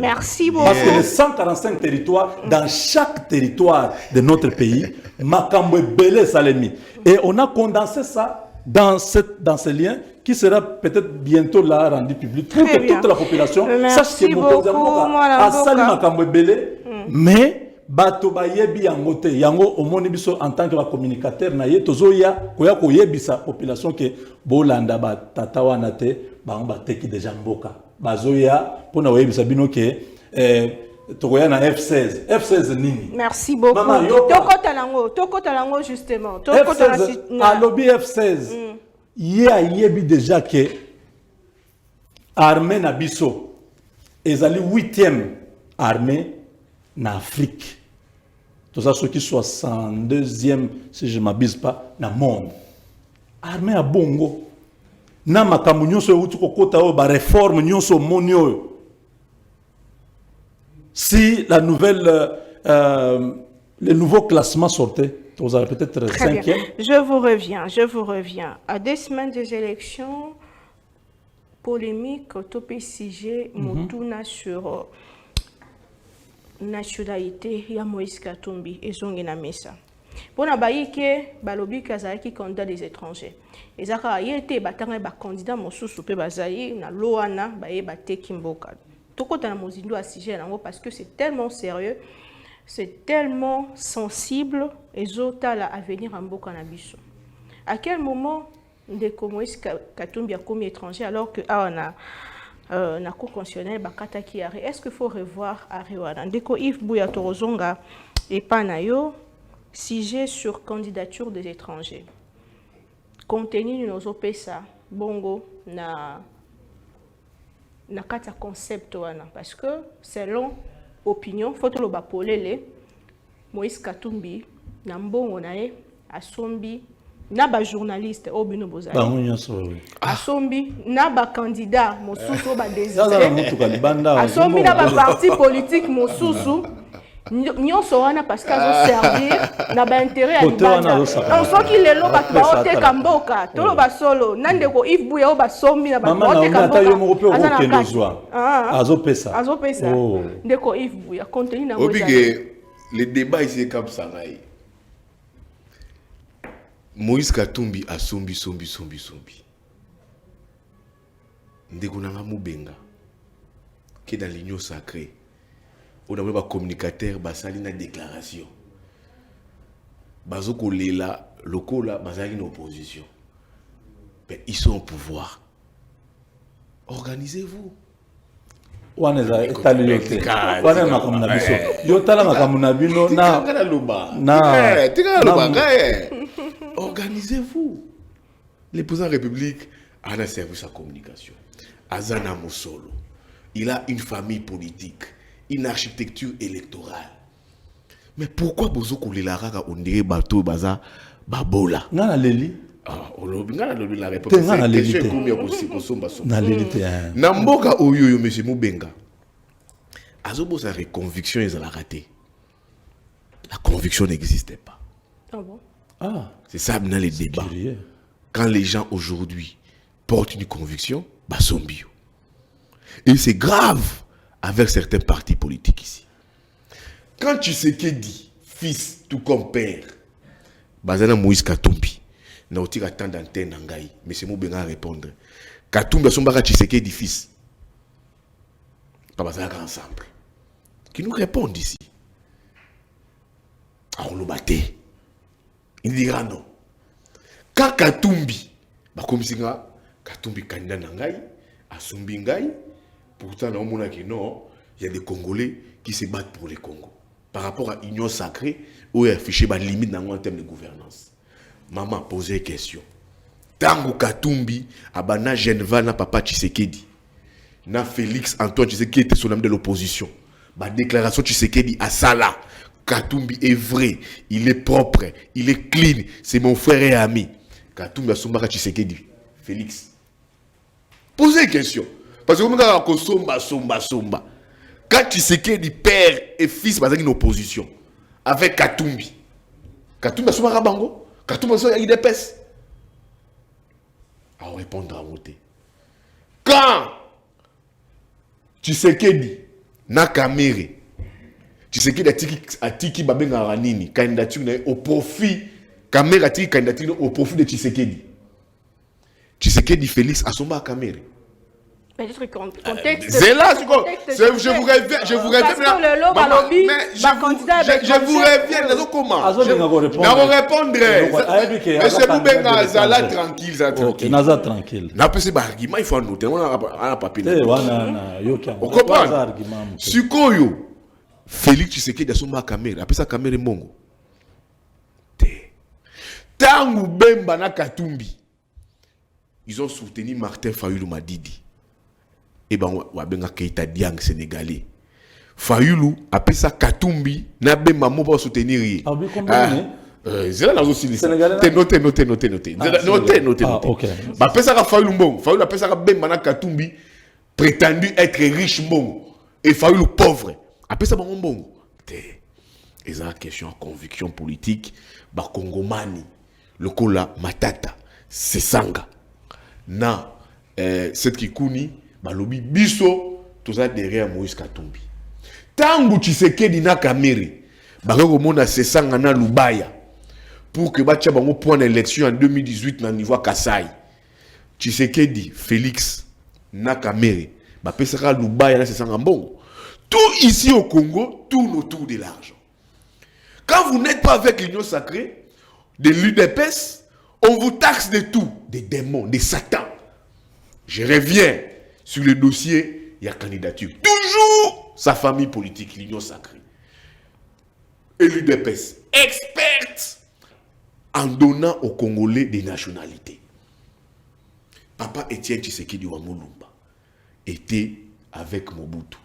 A: Merci beaucoup.
B: Parce que les 145 territoires, dans chaque territoire de notre pays, Makambo Belé Salemi. Et on a condensé ça dans ce lien qui sera peut-être bientôt là rendu public pour que toute la population sache que Mokonza a sali Makambo Belé, mais bato ba yebi yango te yango omoni biso en tant que communicateur na ye tozoya koya ko yebisa population que bolanda ba tata wana te bango ba teki déjà mboka bazoya pona yebisa bino que tokoya na F16 nini.
A: Merci beaucoup. Tokota lango justement
B: à lobby F16 yebi déjà que armée na biso ezali 8e armée en Afrique. Tout ça, ceux qui 62e, si je ne m'abuse pas, dans le monde. Armée à Bongo. Na makamu nyonso uti kokota o ba réforme nyonso monio. Si la nouvelle le nouveau classement sortait, vous avez peut-être 5e.
A: Je vous reviens. À 2 semaines des élections, polémique, topé sujet, motuna sur nationalité ya Moïse Katumbi ezongi na mesa. Pona baike balobi kazaki candidat des étrangers. Ezaka yete batanga ba candidat mosusu pe bazali na loana baye bateki mboka. Tokota na mozindo a sujet nango parce que c'est tellement sérieux, c'est tellement sensible ezotala avenir en mboka na biso. À quel moment ndeko Moïse Katumbi a commis étranger alors que awana na cour constitutionnelle bakata ki arrêt. Est-ce qu'il faut revoir arrêt wana? Ndeko Yves Bouya Torozonga et Panayo sujet sur candidature des étrangers. Contenu de nos opesa bongo na kata concept wana parce que selon opinion faut lo bapolele Moïse Katumbi na mbongo nae asombi na ba journaliste au bino bozali asombi na ba candidat mosusu ba désiré asombi na ba parti politique mosusu nyonso wana parce que azo servir na ba intérêt ya libanda on soki lelo ba baote kamboka tolo ba solo nandeko Yves Bouya o ba sombi na ba baote kamboka azo pesa ndeko Yves Bouya contenu na
C: le débat ici est comme ça. Moïse Katumbi a sombi. Ndekunanga Mubenga, qui est dans l'union sacrée. On a un communicateur, basali na déclaration. Bazoko lela, loko la, basali na opposition. Mais ils sont au pouvoir. Organisez-vous.
B: Waneza etali wana makamuna biso yotala makamuna bino
C: organisez-vous. Le président de la République a un service à communication. Azana Mosolo. Il a une famille politique, une architecture électorale. Mais pourquoi Bozo Koulilaraka on dirait bateau baza babola?
B: Ngana leli.
C: La réponse est Namboka Oyo, monsieur Mubenga. Azobo sa reconviction, ils ont raté. La conviction n'existait pas.
A: Ah bon?
B: Ah.
C: C'est ça dans les débats. Quand les gens aujourd'hui portent une conviction, bah sont bio. Et c'est grave avec certains partis politiques ici. Quand tu sais qui dit fils tout comme père, Bazana Moïse Katumbi. Na otira tant d'antenne nangai. Mais c'est Moubenga répondre. Katumbi asombaka Tshisekedi fils. Pas bazana ensemble. Qui nous répondent ici. On le battait. Il dira non. Quand Katumbi, comme si Katumbi candidat nangai, asombi ngai, pourtant on a dit non, il y a des Congolais qui se battent pour les Congo. Par rapport à l'Union sacrée, où il y a affiché la limite en termes de gouvernance. Maman posait une question. Tango Katumbi, abana Geneva na papa Tshisekedi, na Félix Antoine Tshisekedi était son homme de l'opposition. La déclaration Tshisekedi à Sala. Katumbi est vrai, il est propre, il est clean, c'est mon frère et ami. Katumbi a sombaka Tshisekedi. Félix. Posez une question. Parce que comme somba. Quand Tshisekedi père et fils, il y a une opposition. Avec Katumbi. Katumbi a sombaka bango. Katumbi a sombaka IDPS. On répondra à voter. Quand Tshisekedi na Kamere, Tshisekedi a tiki babenga ranini candidature au profit Kamere a tiki candidature au profit de Tshisekedi. Tshisekedi Félix a somba Kamere.
A: Peut-être contexte.
C: C'est là, je vous réviens. Je vous réviens. Comment? Je répondrai. Monsieur Moubenga, Zala tranquille,
B: Naza tranquille.
C: N'a pas ces arguments, il faut noter. On a un papier. On comprend. Sukoyo. Félix Tshisekedi a somba Kamere. Après ça, Kamere Mongo. Tangu Bemba na Katumbi. Ils ont soutenu Martin Fayulu Madidi. Et ben, Wabenga Keita Diang sénégalais. Fayulu, après ça, Katumbi, n'a Bemba Mo pour soutenir.
B: Ah oui, combien
C: c'est là aussi. Notez. Notez. Après ça, Fayulu Mbong. Fayulu, après ça, Bemba na Katumbi, prétendu être riche Mbong. Et Fayulu pauvre. Après ça, Mbong. Et ça, question de conviction politique. Ba Kongomani, le Kola, Matata, Sesanga. Na cette Kikuni, balobi biso, tout ça derrière Moïse Katumbi. Tangu Tshisekedi na Kamere, bakoko mona Sesanga na Lubaya, pour que batia bango point d'élection en 2018 na niveau Kasai. Tshisekedi, Félix, na Kamere, bapesaka Lubaya na Sesanga mbongo. Tout ici au Congo tourne autour de l'argent. Quand vous n'êtes pas avec l'Union sacrée, de l'UDPS, on vous taxe de tout, des démons, des satans. Je reviens sur le dossier, il y a candidature. Toujours sa famille politique, l'Union sacrée. Et l'UDPS, experte en donnant aux Congolais des nationalités. Papa Étienne Tshisekedi Wamulumba était avec Mobutu.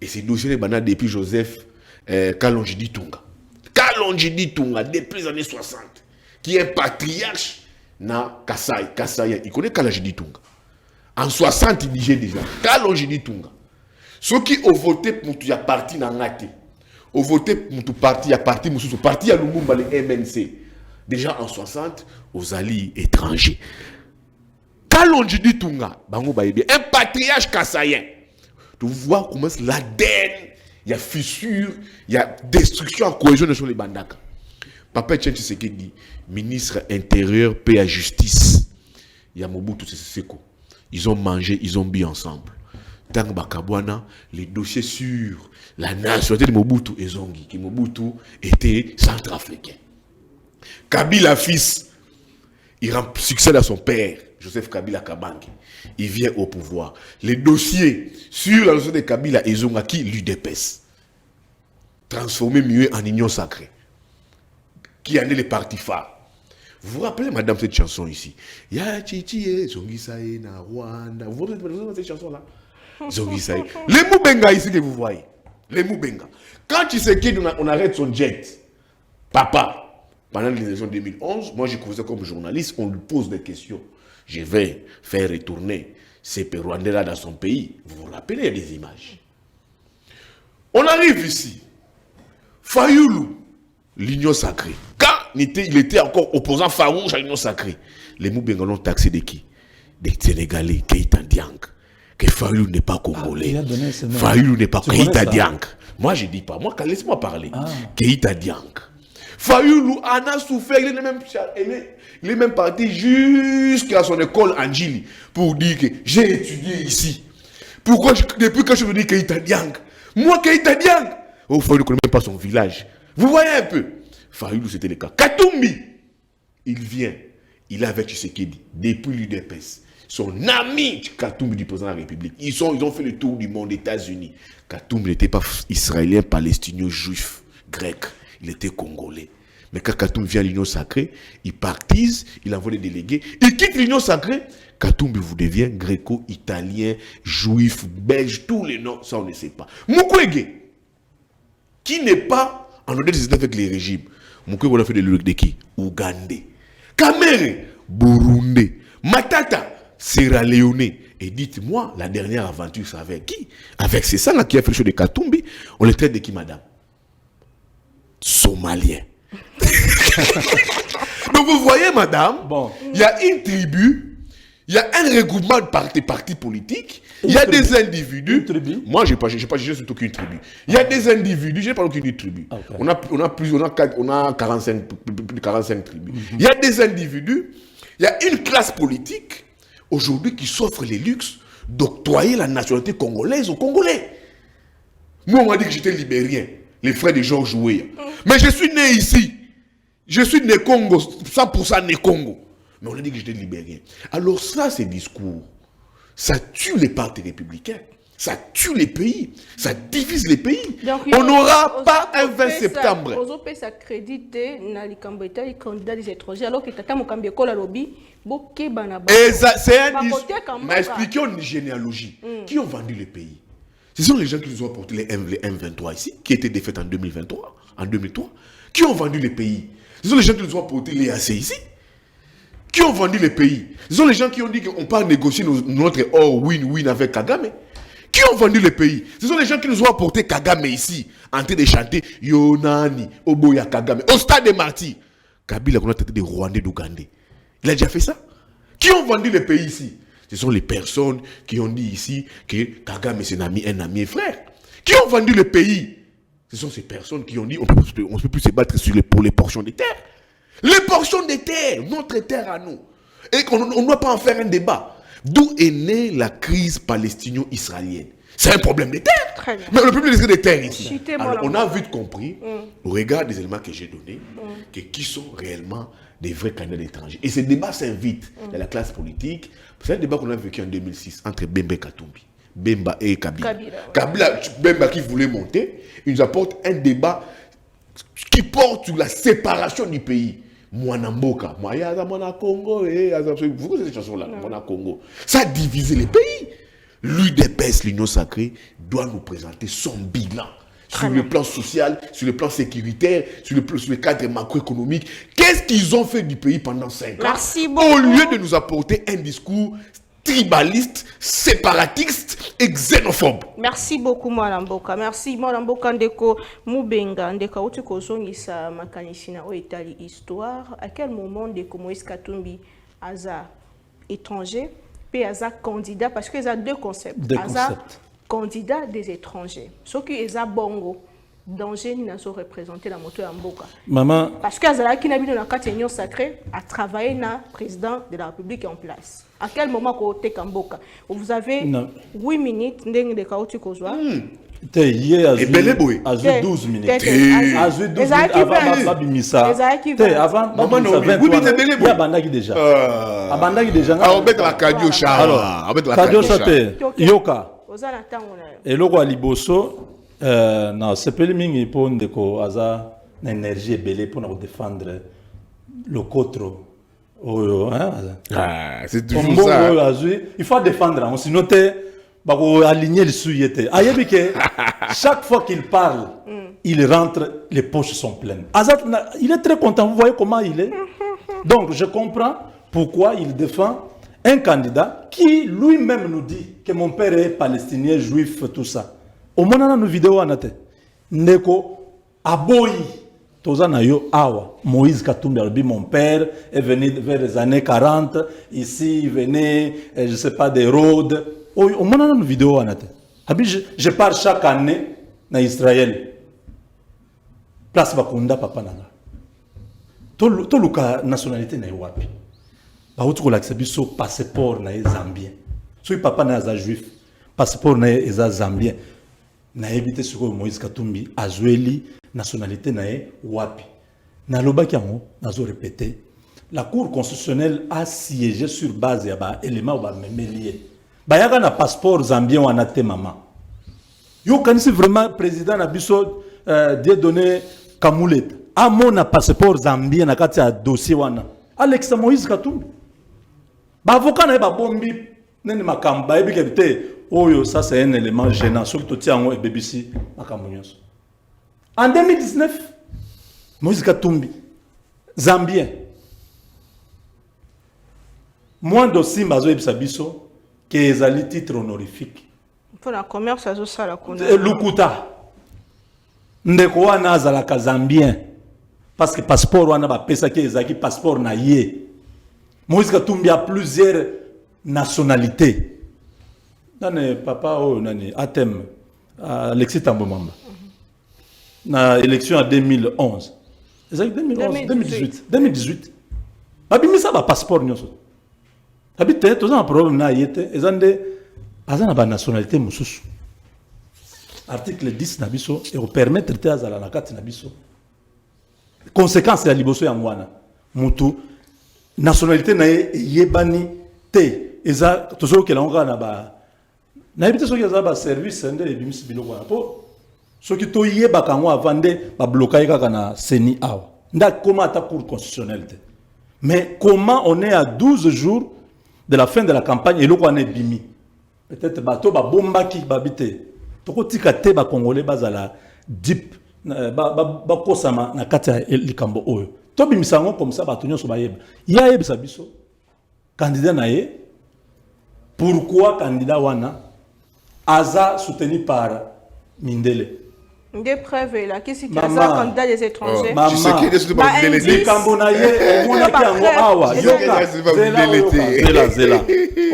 C: Et ces dossiers sont depuis Joseph Kalonji Tunga. Kalonji Tunga, depuis les années 60. Qui est un patriarche na Kasai. Kasai, il connaît Kalonji Tunga. En 60, il disait déjà. Kalonji Tunga. Ceux qui ont voté pour tout, il y a parti dans Ngate. Ont voté pour tout parti, il y a parti Moussou. Parti à Lumumba, le MNC. Déjà en 60, aux alliés étrangers. Kalonji Tunga, un patriarche kassaïen. Tu vois comment l'ADN, il y a fissure, il y a destruction en cohésion sur les bandaka. Papa Etienne Tshisekedi, ministre intérieur, paix et justice. Il y a Mobutu Seko. Ils ont mangé, ils ont bu ensemble. Tant Bakabwana, les dossiers sur la nationalité de Mobutu et Zongi, qui Mobutu était centrafricain. Kabila fils, il rend succès à son père, Joseph Kabila Kabange. Il vient au pouvoir. Les dossiers sur la notion de Kabila et Zonga, qui l'UDPS, transformé mieux en union sacrée. Qui en est les partis phares. Vous vous rappelez, madame, cette chanson ici? Ya Chichi, Zongi Sae, na Rwanda. Vous vous rappelez cette chanson-là? Zongi Sae. Les Moubenga ici que vous voyez. Les Moubenga. Quand tu sais qu'on arrête son jet, papa, pendant les élections 2011, moi je faisais comme journaliste, on lui pose des questions. Je vais faire retourner ces Rwandais-là dans son pays. Vous vous rappelez, il y a des images. On arrive ici. Fayulu, l'union sacrée. Quand il était encore opposant farouche à l'union sacrée, les Moubenga l'ont taxé de qui? Des Sénégalais, Keita Diang. Que Fayulu n'est pas congolais. Fayulu n'est pas Keita Diang. Moi je ne dis pas. Moi, laisse-moi parler. Keita Diang. Fayoulou en a souffert, il est même parti jusqu'à son école Angili pour dire que j'ai étudié ici. Pourquoi depuis que je me dis Keïta Diang, moi Keïta Diang, oh Fayoulou ne connaît même pas son village. Vous voyez un peu. Fayoulou c'était le cas. Katumbi, il vient, il est avec Tshisekedi depuis l'UDPS. Son ami Katumbi du président de la République. Ils ont fait le tour du monde, États-Unis. Katumbi n'était pas israélien, palestinien, juif, grec. Il était congolais. Mais quand Katumbi vient à l'Union sacrée, il partise, il envoie des délégués, il quitte l'Union sacrée. Katumbi vous devient gréco-italien, juif, belge, tous les noms, ça on ne sait pas. Mukwege, qui n'est pas en audience avec les régimes. Mukwege, on a fait de qui? Ougandais. Kamere, Burundi. Matata, Sierra Leone. Et dites-moi, la dernière aventure, c'est avec qui? Avec ces ça là qui a fait le show de Katumbi. On les traite de qui, madame? Somalien. Donc vous voyez, madame, bon. Il y a une tribu, il y a un regroupement de partis politiques, il y a des individus. Moi, je n'ai pas surtout qu'une tribu. Il y a des individus, je n'ai pas aucune tribu. Okay. On a 45 tribus. Il y a des individus, il y a une classe politique aujourd'hui qui s'offre les luxes d'octroyer la nationalité congolaise aux Congolais. Moi, on m'a dit que j'étais libérien, les frères de Georges Weah. Mais je suis né ici. Je suis né Congo, 100% né Congo. Mais on a dit que j'étais libérien. Alors ça, ces discours, ça tue les partis républicains. Ça tue les pays. Ça divise les pays. Donc, on n'aura pas un 20 septembre.
A: On peut s'accréditer dans les candidats des étrangers alors que Tata Mokambi Kola Lobby.
C: Et c'est un discours. Mais expliquons une généalogie. Qui ont vendu les pays? Ce sont les gens qui nous ont apporté les M23 ici, qui étaient défaites en 2023, en 2003. Qui ont vendu les pays? Ce sont les gens qui nous ont apporté les AC ici. Qui ont vendu les pays? Ce sont les gens qui ont dit qu'on peut négocier notre or win-win avec Kagame. Qui ont vendu les pays? Ce sont les gens qui nous ont apporté Kagame ici, en train de chanter Yonani, Oboya Kagame, au stade des martyrs. Kabila qu'on a traité des Rwandais d'Ougandais. Il a déjà fait ça? Qui ont vendu les pays ici? Ce sont les personnes qui ont dit ici que Kagame c'est un ami et frère. Qui ont vendu le pays? Ce sont ces personnes qui ont dit on ne peut plus se battre pour les portions de terre. Les portions de terre, notre terre à nous. Et qu'on ne doit pas en faire un débat. D'où est née la crise palestino-israélienne? C'est un problème de terre. Mais le problème des terres ici. Alors, on a vite compris, au regard des éléments que j'ai donnés, que qui sont réellement des vrais candidats étrangers. Et ce débat s'invite dans la classe politique. C'est un débat qu'on a vécu en 2006 entre Bemba et Katumbi. Bemba et Kabila. Kabila, Bemba qui voulait monter, il nous apporte un débat qui porte sur la séparation du pays. Mwanamboka, Mwana Congo, vous connaissez cette chanson-là, Mwana Congo. Ça a divisé les pays. L'UDPS, l'Union sacrée, doit nous présenter son bilan. Sur le plan social, sur le plan sécuritaire, sur le cadre macroéconomique. Qu'est-ce qu'ils ont fait du pays pendant 5 ans? Au lieu de nous apporter un discours tribaliste, séparatiste et xénophobe.
A: Merci beaucoup, Mwalamboka. Merci, Mwalamboka Ndeko Mubenga. Ndeka uti kozongisa makanisi na oetali histoire. À quel moment Ndeko Moïse Katumbi aza étranger, puis aza candidat, parce qu'il y a deux concepts. Candidat des étrangers. Ce qui est bongo, danger n'a pas représenté la moto Mboka.
B: Maman.
A: Parce que Azala qui n'a pas dans la union sacrée a travaillé na président de la République en place. À quel moment côté Mboka? Vous avez 8 minutes ndenge de kaoti kozwa.
B: Hier à 12 minutes. À 12 minutes avant Babimisa. Avant il y a Bandagi déjà. À Bandagi déjà.
C: On met la Kadio Cha.
B: Alors, Kadio Cha Yoka. Et logo aliboso na sepeli mingi po ndeko aza na énergie ebele pour défendre le cotro.
C: C'est toujours ça.
B: Il faut défendre, on s'y note aligner le suyete. Chaque fois qu'il parle, il rentre, les poches sont pleines. Azat, il est très content, vous voyez comment il est. Donc je comprends pourquoi il défend un candidat qui lui-même nous dit que mon père est palestinien, juif, tout ça. Au moment où nous vidéo anate, Neko aboyi tozana yo awa Moïse Katumbi, mon père est venu vers les années 40, ici il venait, je sais pas, des Rhodes. Au moment où nous vidéo anate, je pars chaque année dans Israël. Place Bakunda papa nana. toluka nationalité na wapi bauti kolakisa biso passeport na zambien soki papa na aza juif passeport na eza zambien na ebite sikoyo Moïse Katumbi azweli nationalité na wapi na lobaki yango nazo répéter la cour constitutionnelle a siégé sur base ya ba élément ba memelier bayaka na passeport zambien wana te mama yo kanisi vraiment président na biso Dieudonné Kamuleta amona passeport zambien na kati ya dossier wana Alex Moïse Katumbi ba avocat na ba bombi nene makamba ebi kebite oyo ça c'est un élément gênant surtout tiango et BBC makambo nyonso en 2019 Moïse Katumbi zambien moins de bazo ebisa biso que ezali titre honorifique
A: pour la commerce azo sala kuna
B: lukuta ndeko wana azalaka zambien parce que passeport wana ba pesa ke ezaki passeport na ye Moïse Katumbi a plusieurs nationalités nane papa o nani atem Alexis Tambo Mamba na élection en 2011 ezaki 2018 babimisa ba passeport nyonso habite toza un problème na yete ezande azana ba nationalité mususu article 10 na biso et permettre te azala na kati na biso conséquence ya liboso ya mwana mutu nationalité na yebani te eza tozo ke la na ba na ebite soki eza ba service nde ebimisi biloko na po soki to yeba kango avande ba bloquer kaka na seni awa nda comment ata cour constitutionnelle te mais comment on est à 12 jours de la fin de la campagne et loko ane bimi peut-être bato ba bombaki babite toko tika te ba congolais bazala deep ba kosama na kati ya likambo oyo to bimisango comme ça bato nyonso ba yeba ya yebisa biso candidat na ye pourquoi candidat wana aza soutenu par Mindele
A: des preuves là qu'est-ce qui a ça candidat des étrangers
C: tu sais qui est soutenu par Mindele
B: likambo na ye omona ki yango awa yoka zela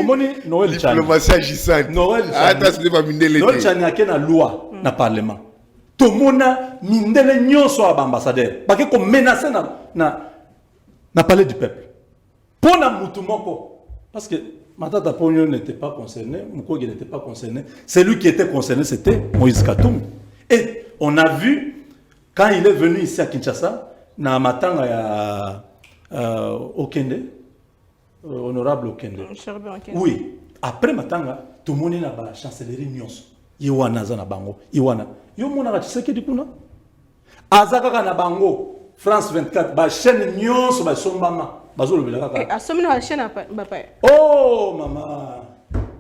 B: omoni Noël Chani
C: diplomatie agissante
B: Noël Chani ake na loi na parlement tomona Mindele nyonso aba ambassadeur bake ko menacer na palais du peuple pona mutu moko parce que Matata Pogno n'était pas concerné, Mukwege n'était pas concerné. Celui qui était concerné, c'était Moïse Katumbi. Et on a vu, quand il est venu ici à Kinshasa, na matanga Okende, honorable Okende. Oui, après matanga, tout le monde n'a pas chancellerie nyonso. Iwana za na bango, Iwana. Yo mona ka Tshisekedi kuna. Azaka na bango, France 24, ba chaîne nyonso ba sombama.
A: Asomina la chaîne papa.
B: Oh maman.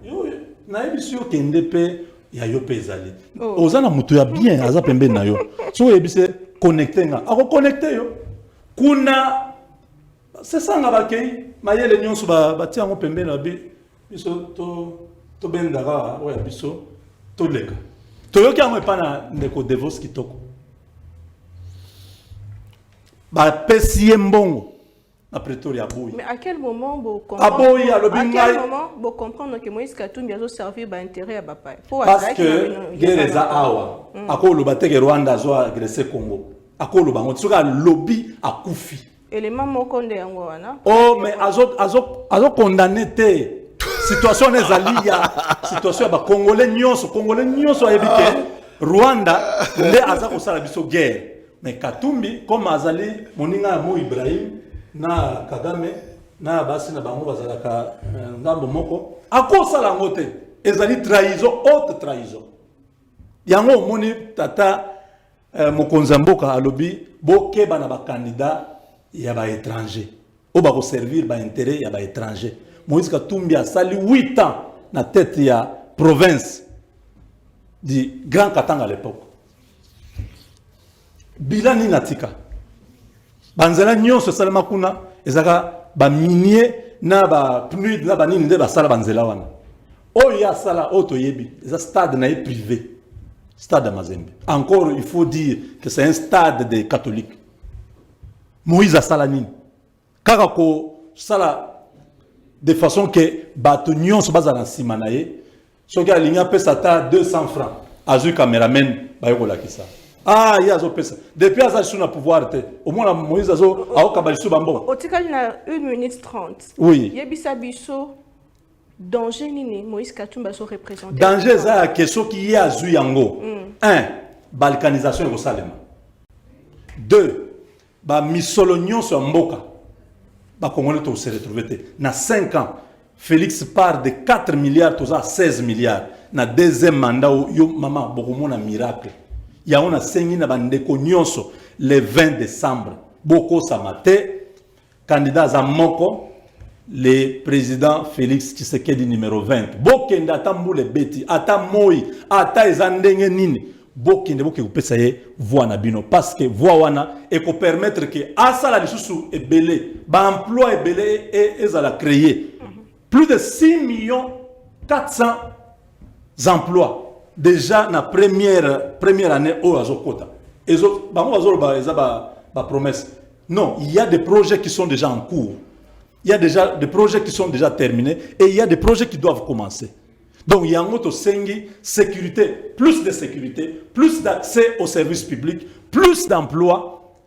B: Yo na ebisu yo kende pe ya yo pe ezali. Ozana mutu ya bien aza pembe na yo. So ebise connecter nga. Ako connecter yo. Kuna c'est ça nga bakei mayele nyonso ba tia ngo pembe na bi. Biso to bendaka oya biso to leka. To yo ki ngo epana ndeko Devos kitoko. Ba pesi mbongo.
A: Mais à quel moment vous comprenez que Moïse Katumbi a servi d'intérêt à Bapa?
B: Parce que guerre awa akolo bateke Rwanda zo agresser Congo akolo bango tsoka lobby akufi
A: élément moko nde yango wana
B: oh mais azo condamné te situation ezali ya situation ba congolais nyonso ayebike Rwanda nde aza ko sala biso guerre mais Katumbi comme azali moninga Mo Ibrahim na Kagame na basi na bango bazalaka ngambo moko akosala ngote ezali trahison haute trahison yango moni tata mokonza mboka alobi bokeba na ba candidat ya ba étranger o ba ko servir ba intérêt ya ba étranger Moïse Katumbi a sali 8 ans na tête ya province du Grand Katanga à l'époque bilani natika banzela nyonso salama kuna ezaka ba minier na ba pluie na ba nini nde ba sala banzela wana oyo ya sala auto yebi eza stade na privé stade Mazembe encore il faut dire que c'est un stade des catholiques Moïse a sala nini kaka ko sala de façon que bato nyonso bazala nsima na ye soki alingi apesa ata 200 francs azwi cameraman bayoko lakisa Ah, il y a ça. Depuis ça sur le pouvoir au moins Moïse azo a okabaliso bambo.
A: Otikali na 1 minute 30.
B: Oui.
A: Yebisa biso danger nini Moïse Katumbi so représenter.
B: Danger ça question qui y a zu yango. 1. Balkanisation au Salem. 2. Ba misolognon sur mboka. Ba Congolais to se retrouver na 5 ans. Félix part de 4 milliards à 16 milliards. Na deuxième mandat yo maman bokomona miracle. Il y a un enseigné na bandeko nyonso le 20 décembre. Boko Samate, candidat à Moko, le président Félix Tshisekedi numéro 20. Bokenda tambule beti, ata moi, ata ezandenge nini. Bokende boke kupesa ye voix na bino parce que voix wana et ko permettre que asala lisusu ebele, ba emploi ebele et ezala créer plus de 6 400 emplois. Déjà na première année au Azokota. Et ba promesse. Non, il y a des projets qui sont déjà en cours. Il y a déjà des projets qui sont déjà terminés et il y a des projets qui doivent commencer. Donc il y a un autre sécurité, plus d'accès aux services publics, plus d'emplois,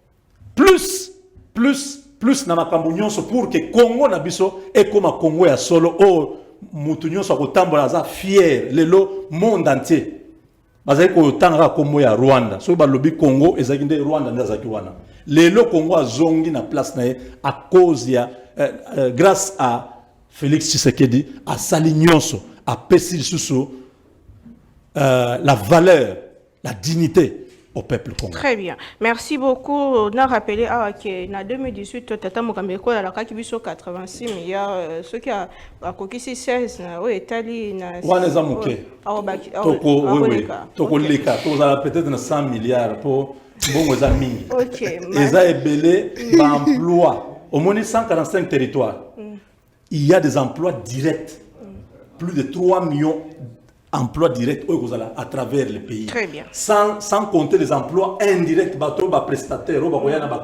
B: plus na makambunyon pour que Congo na biso et comme Congo ya solo oh mutunyo so kotambola za fier lelo monde entier bazali ko tanga komo ya Rwanda so ba lobi Congo ezaki nde Rwanda ndazaki wana lelo Congo azongi na place na ye à cause ya grâce à Félix Tshisekedi à Salignonso à pesi susu la valeur la dignité au peuple congolais.
A: Très bien. Merci beaucoup. On a rappelé que en 2018, Tata Mokambeko a la Kakibiso 86 milliards. Ce qui a Kokisi 16, oui, Italie.
B: Ouaneza Mouké. Toko, oui. Toko Leka. Toko peut-être 100 milliards pour bon aux amis.
A: Ok.
B: Les a ébélés d'emplois. Au moins 145 territoires. Il y a des emplois directs. Plus de 3 millions emplois directs à travers le pays.
A: Très bien.
B: Sans compter les emplois indirects, bateau, prestataires,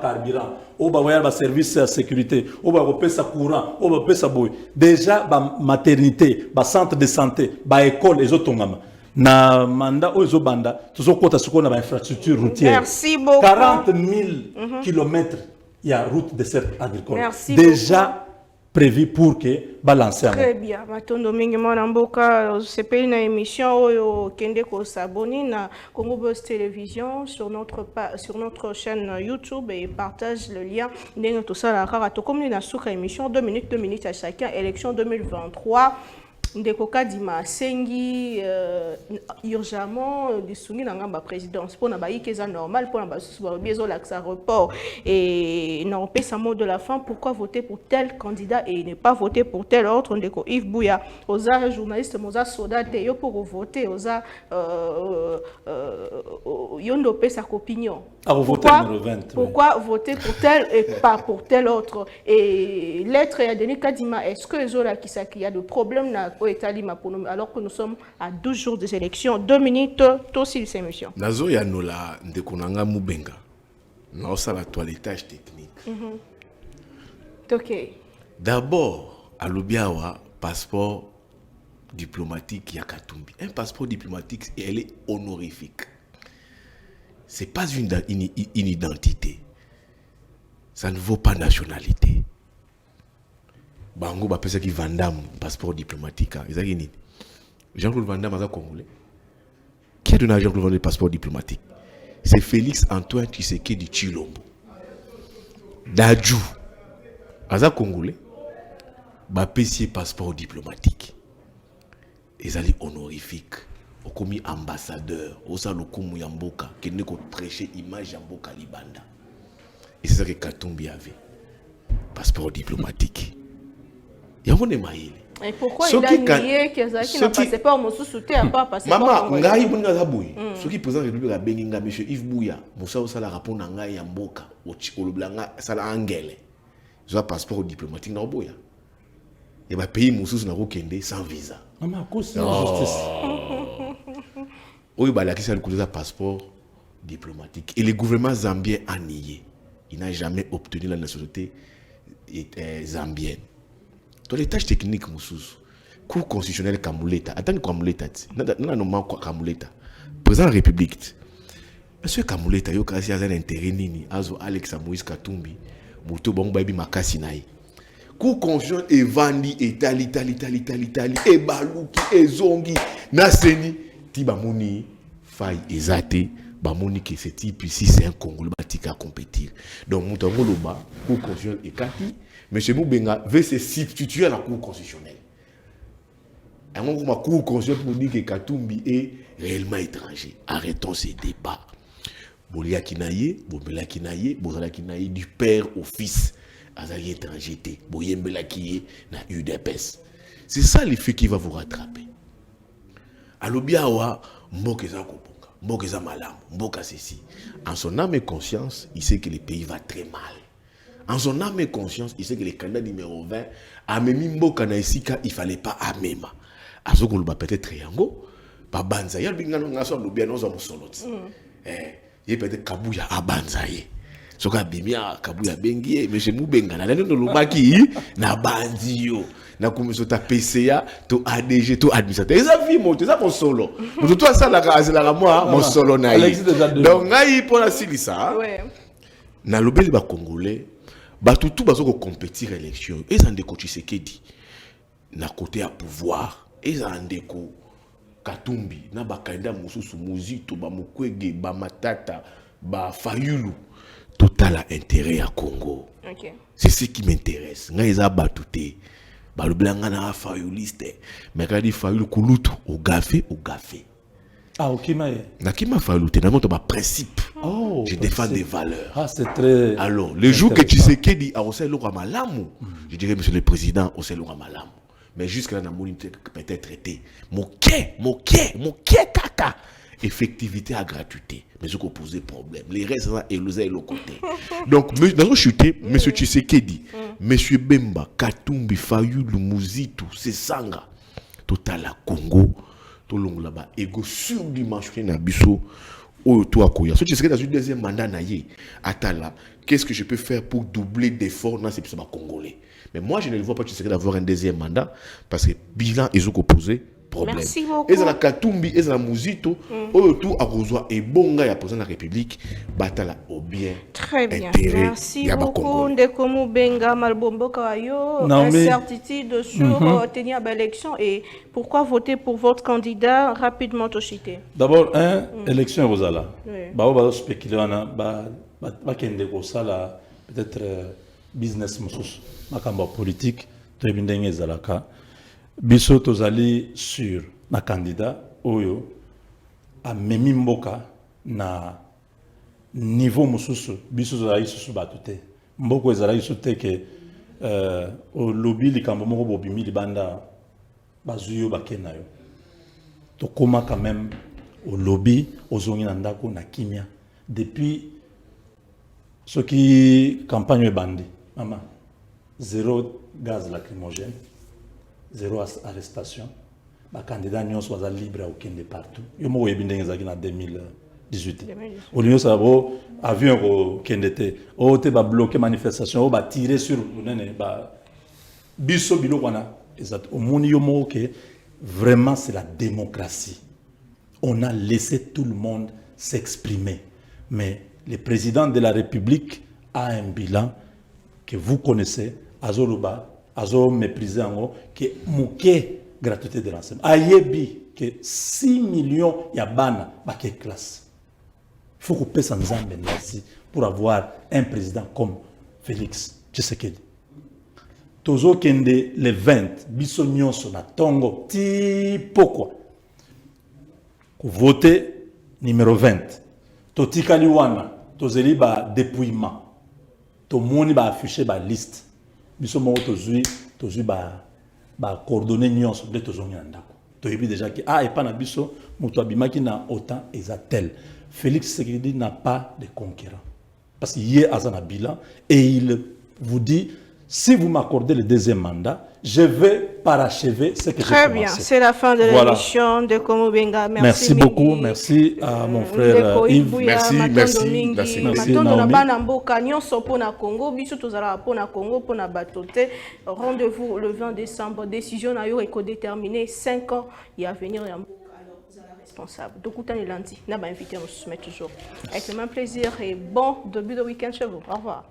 B: carburant, service de sécurité, courant, déjà maternité, centre de santé, école, les autres. Na manda banda, na infrastructure routière.
A: Merci beaucoup.
B: 40 000 kilomètres, il y a route de cette agricole.
A: Merci
B: déjà
A: beaucoup.
B: Prévu pour que balancer.
A: Très bien. Matondo mingi mwana mboka c'est une émission oyo kende ko s'abonner na Congo Buzz Télévision sur notre chaîne YouTube et partage le lien ndenge tout ça la kaka to comme na suka émission 2 minutes à chacun élection 2023 ndeko kadima sengi urgemment disungi na ngamba présidence pour na baikeza normal pour na basusu ba biezo l'axe report et non pesa mot de la fin pourquoi voter pour tel candidat et ne pas voter pour tel autre ndeko Yves Bouya oza journaliste moza soda te yo pour voter oza yondo pesa opinion pourquoi voter pour tel et pas pour tel autre et l'être ya Denis Kadima est-ce que zola kisaki y a de problème na alors que nous sommes à 12 jours des élections 2 minutes tout aussi cette émission
C: nazo ya nola ndekunanga mubenga na osala toilettage technique
A: OK
C: d'abord alubiawa passeport diplomatique ya Katumbi un passeport diplomatique elle est honorifique c'est pas une identité ça ne vaut pas nationalité bango ba pesa ki Vandam passeport diplomatique ezaki nini Jean-Claude Vandam aza congolais qui a donné à Jean-Claude Vandam le passeport diplomatique c'est Félix Antoine Tshisekedi Tshilombo Dadju aza congolais ba pesi passeport diplomatique ezali honorifique okomi ambassadeur osa lokumu ya mboka kende ko prêcher image ya mboka libanda et c'est ça que Katumbi avait passeport diplomatique. Et
A: pourquoi il a nié que Zaki n'a passé pas au sous-souté à pas passer
C: maman ngai bunga zaboui ce qui présente république la benginga monsieur Yves Bouya musa osala rapport na ngai ya mboka oloblanga sala angele zo passeport diplomatique na boya et ba pays mususu na kokende sans visa
B: maman cause justice
C: oui ba la kisa le passeport diplomatique et le gouvernement zambien a nié il n'a jamais obtenu la nationalité zambienne. Dans les tâches techniques, Moussous, cour constitutionnel Kamuleta, attends Kamuleta, non, Kamuleta, président de la République, Monsieur Kamuleta, yo kasi aza intérêt nini azo Alex Moïse Katumbi moto bon baby makasi naï. Coup conjoint et vandi et tali et baluki et zongi naseni ti bamoni faille ezate bamoni que ce type ici c'est un Congolais batika compétir. Donc moto ngoloba coup conjoint et kati monsieur Moubenga veut se substituer à la cour constitutionnelle. Un moment ma cour constitutionnelle pour dire que Katumbi est réellement étranger. Arrêtons ces débats. Bolia Kinaye, Bobela Kinaye, Bozala Kinaye, du père au fils, Azali étranger, Boyembela Kiye, na UDPS. C'est ça l'effet qui va vous rattraper. Alobiawa, Mbokeza Koponga, Mbokeza Malam, Mboka ceci. En son âme et conscience, il sait que le pays va très mal. En son âme et conscience, il sait que le candidat numéro 20, Amemi Mboka na Isika, il ne fallait pas Amema. Azokoloba peut-être Triango, Babanza, Yalbingano Ngaso, Lobiano Zamosolot. Il peut-être Kabuya Abanzaye. Soka Bimia, Kabuya Bengie, M. Moubenga, na lelo no lobaki, na bandio, na komiso ta PCA, to ADG, to administrateur. Et ça vie monte, ça mon solo. Mon toi ça la moi, mon solo na yi. Donc ngai pour la silisa. Na lobeli ba congolais, ba tout bazoko compétir élection. Et ça ndeko Tshisekedi. Na côté à pouvoir, et ça ndeko Katumbi, na bakanda mususu muzito ba mukwege ba matata ba fayulu total intérêt à Congo. Okay. C'est ce qui m'intéresse. Nga eza batute ba lublanga na fayuliste mais quand dit fayulu kulutu au gafé.
B: Ah OK mais
C: na kima fayulu te na moto ba principe.
B: Oh,
C: je défends des valeurs.
B: Ah c'est très.
C: Alors, le jour que tu sais qu'il dit à Oselo Ramalamu, je dirais monsieur le président Oselo Ramalamu. Mais jusqu'à là, on peut-être traité. Moquet, caca. Effectivité à gratuité. Mais ce qu'on posait problème. Les restes, et le côté. Donc, dans le chuté, M. Tshisekedi, M. Bemba, Katumbi, Fayulu, Muzitu, Sesanga, Total à Congo, tout le monde là-bas, ego surdimensionné na biso, au tout à Koya. Si tu serais dans une deuxième mandat, Atala, qu'est-ce que je peux faire pour doubler d'efforts dans ces personnes congolais? Mais moi, je ne le vois pas d'avoir un deuxième mandat parce que bilan, ils ont opposé problème.
A: Merci beaucoup.
C: Et la Katumbi, et la Muzito, tout à Rosoa et Bonga, il y a président de la République, batala au bien.
A: Très bien. Merci beaucoup. Ndeko Moubenga Malbombo Kawayo, incertitude sur tenir l'élection et pourquoi voter pour votre candidat rapidement Toshité.
B: D'abord, élection Rosala. Bah, on va spéculer, peut-être business mususu makamba politique to ebindenge ezalaka biso tozali sur na candidat oyo amemi mboka na niveau mususu biso tozali susu bato te mboko ezalaki so te ke au lobby likambo moko bobimi libanda bazwi yo bakena yo tokoma quand même au lobby ozongi na ndako na kimia depuis ce qui campagne bandi maman, 0 gaz lacrymogène, 0 arrestation. Les candidats sont libres au Kenya partout. Ils ont été en 2018. Au lieu de avion au Kenya, ils ont bloqué la manifestation, ils ont tiré sur biso bilokwana. Au monde, vraiment c'est la démocratie. On a laissé tout le monde s'exprimer. Mais le président de la République a un bilan que vous connaissez, Azoluba, Azo méprisé en haut, qui est mouké gratuité de l'enseignement. Ayebi, que 6 millions yabana, bah, qui est classe. Il faut couper sans zambe merci pour avoir un président comme Félix Tshisekedi. Tozo kende le 20, biso nyonso na tongo, ti pourquoi? Voter numéro 20. Totikali wana, tozeli ba dépouillement. To moni ba afficher ba liste biso mo tozui ba coordonner nyonso de tozongi na ndako to yebi déjà que et pas na biso moto abimaki na autant ezatel Félix Tshisekedi n'a pas de concurrent parce qu'il y a un bilan et il vous dit si vous m'accordez le deuxième mandat je vais parachever ce que j'ai commencé.
A: Très bien, c'est la fin de l'émission de Komo Benga.
B: Merci beaucoup, merci à mon frère Yves.
C: Merci.
A: Rendez-vous le 20 décembre. Décision à déterminer 5 ans et à venir. responsable. Donc, autant le lundi, n'a pas invité, on se met toujours. Avec le même plaisir et bon début de week-end chez vous. Au revoir.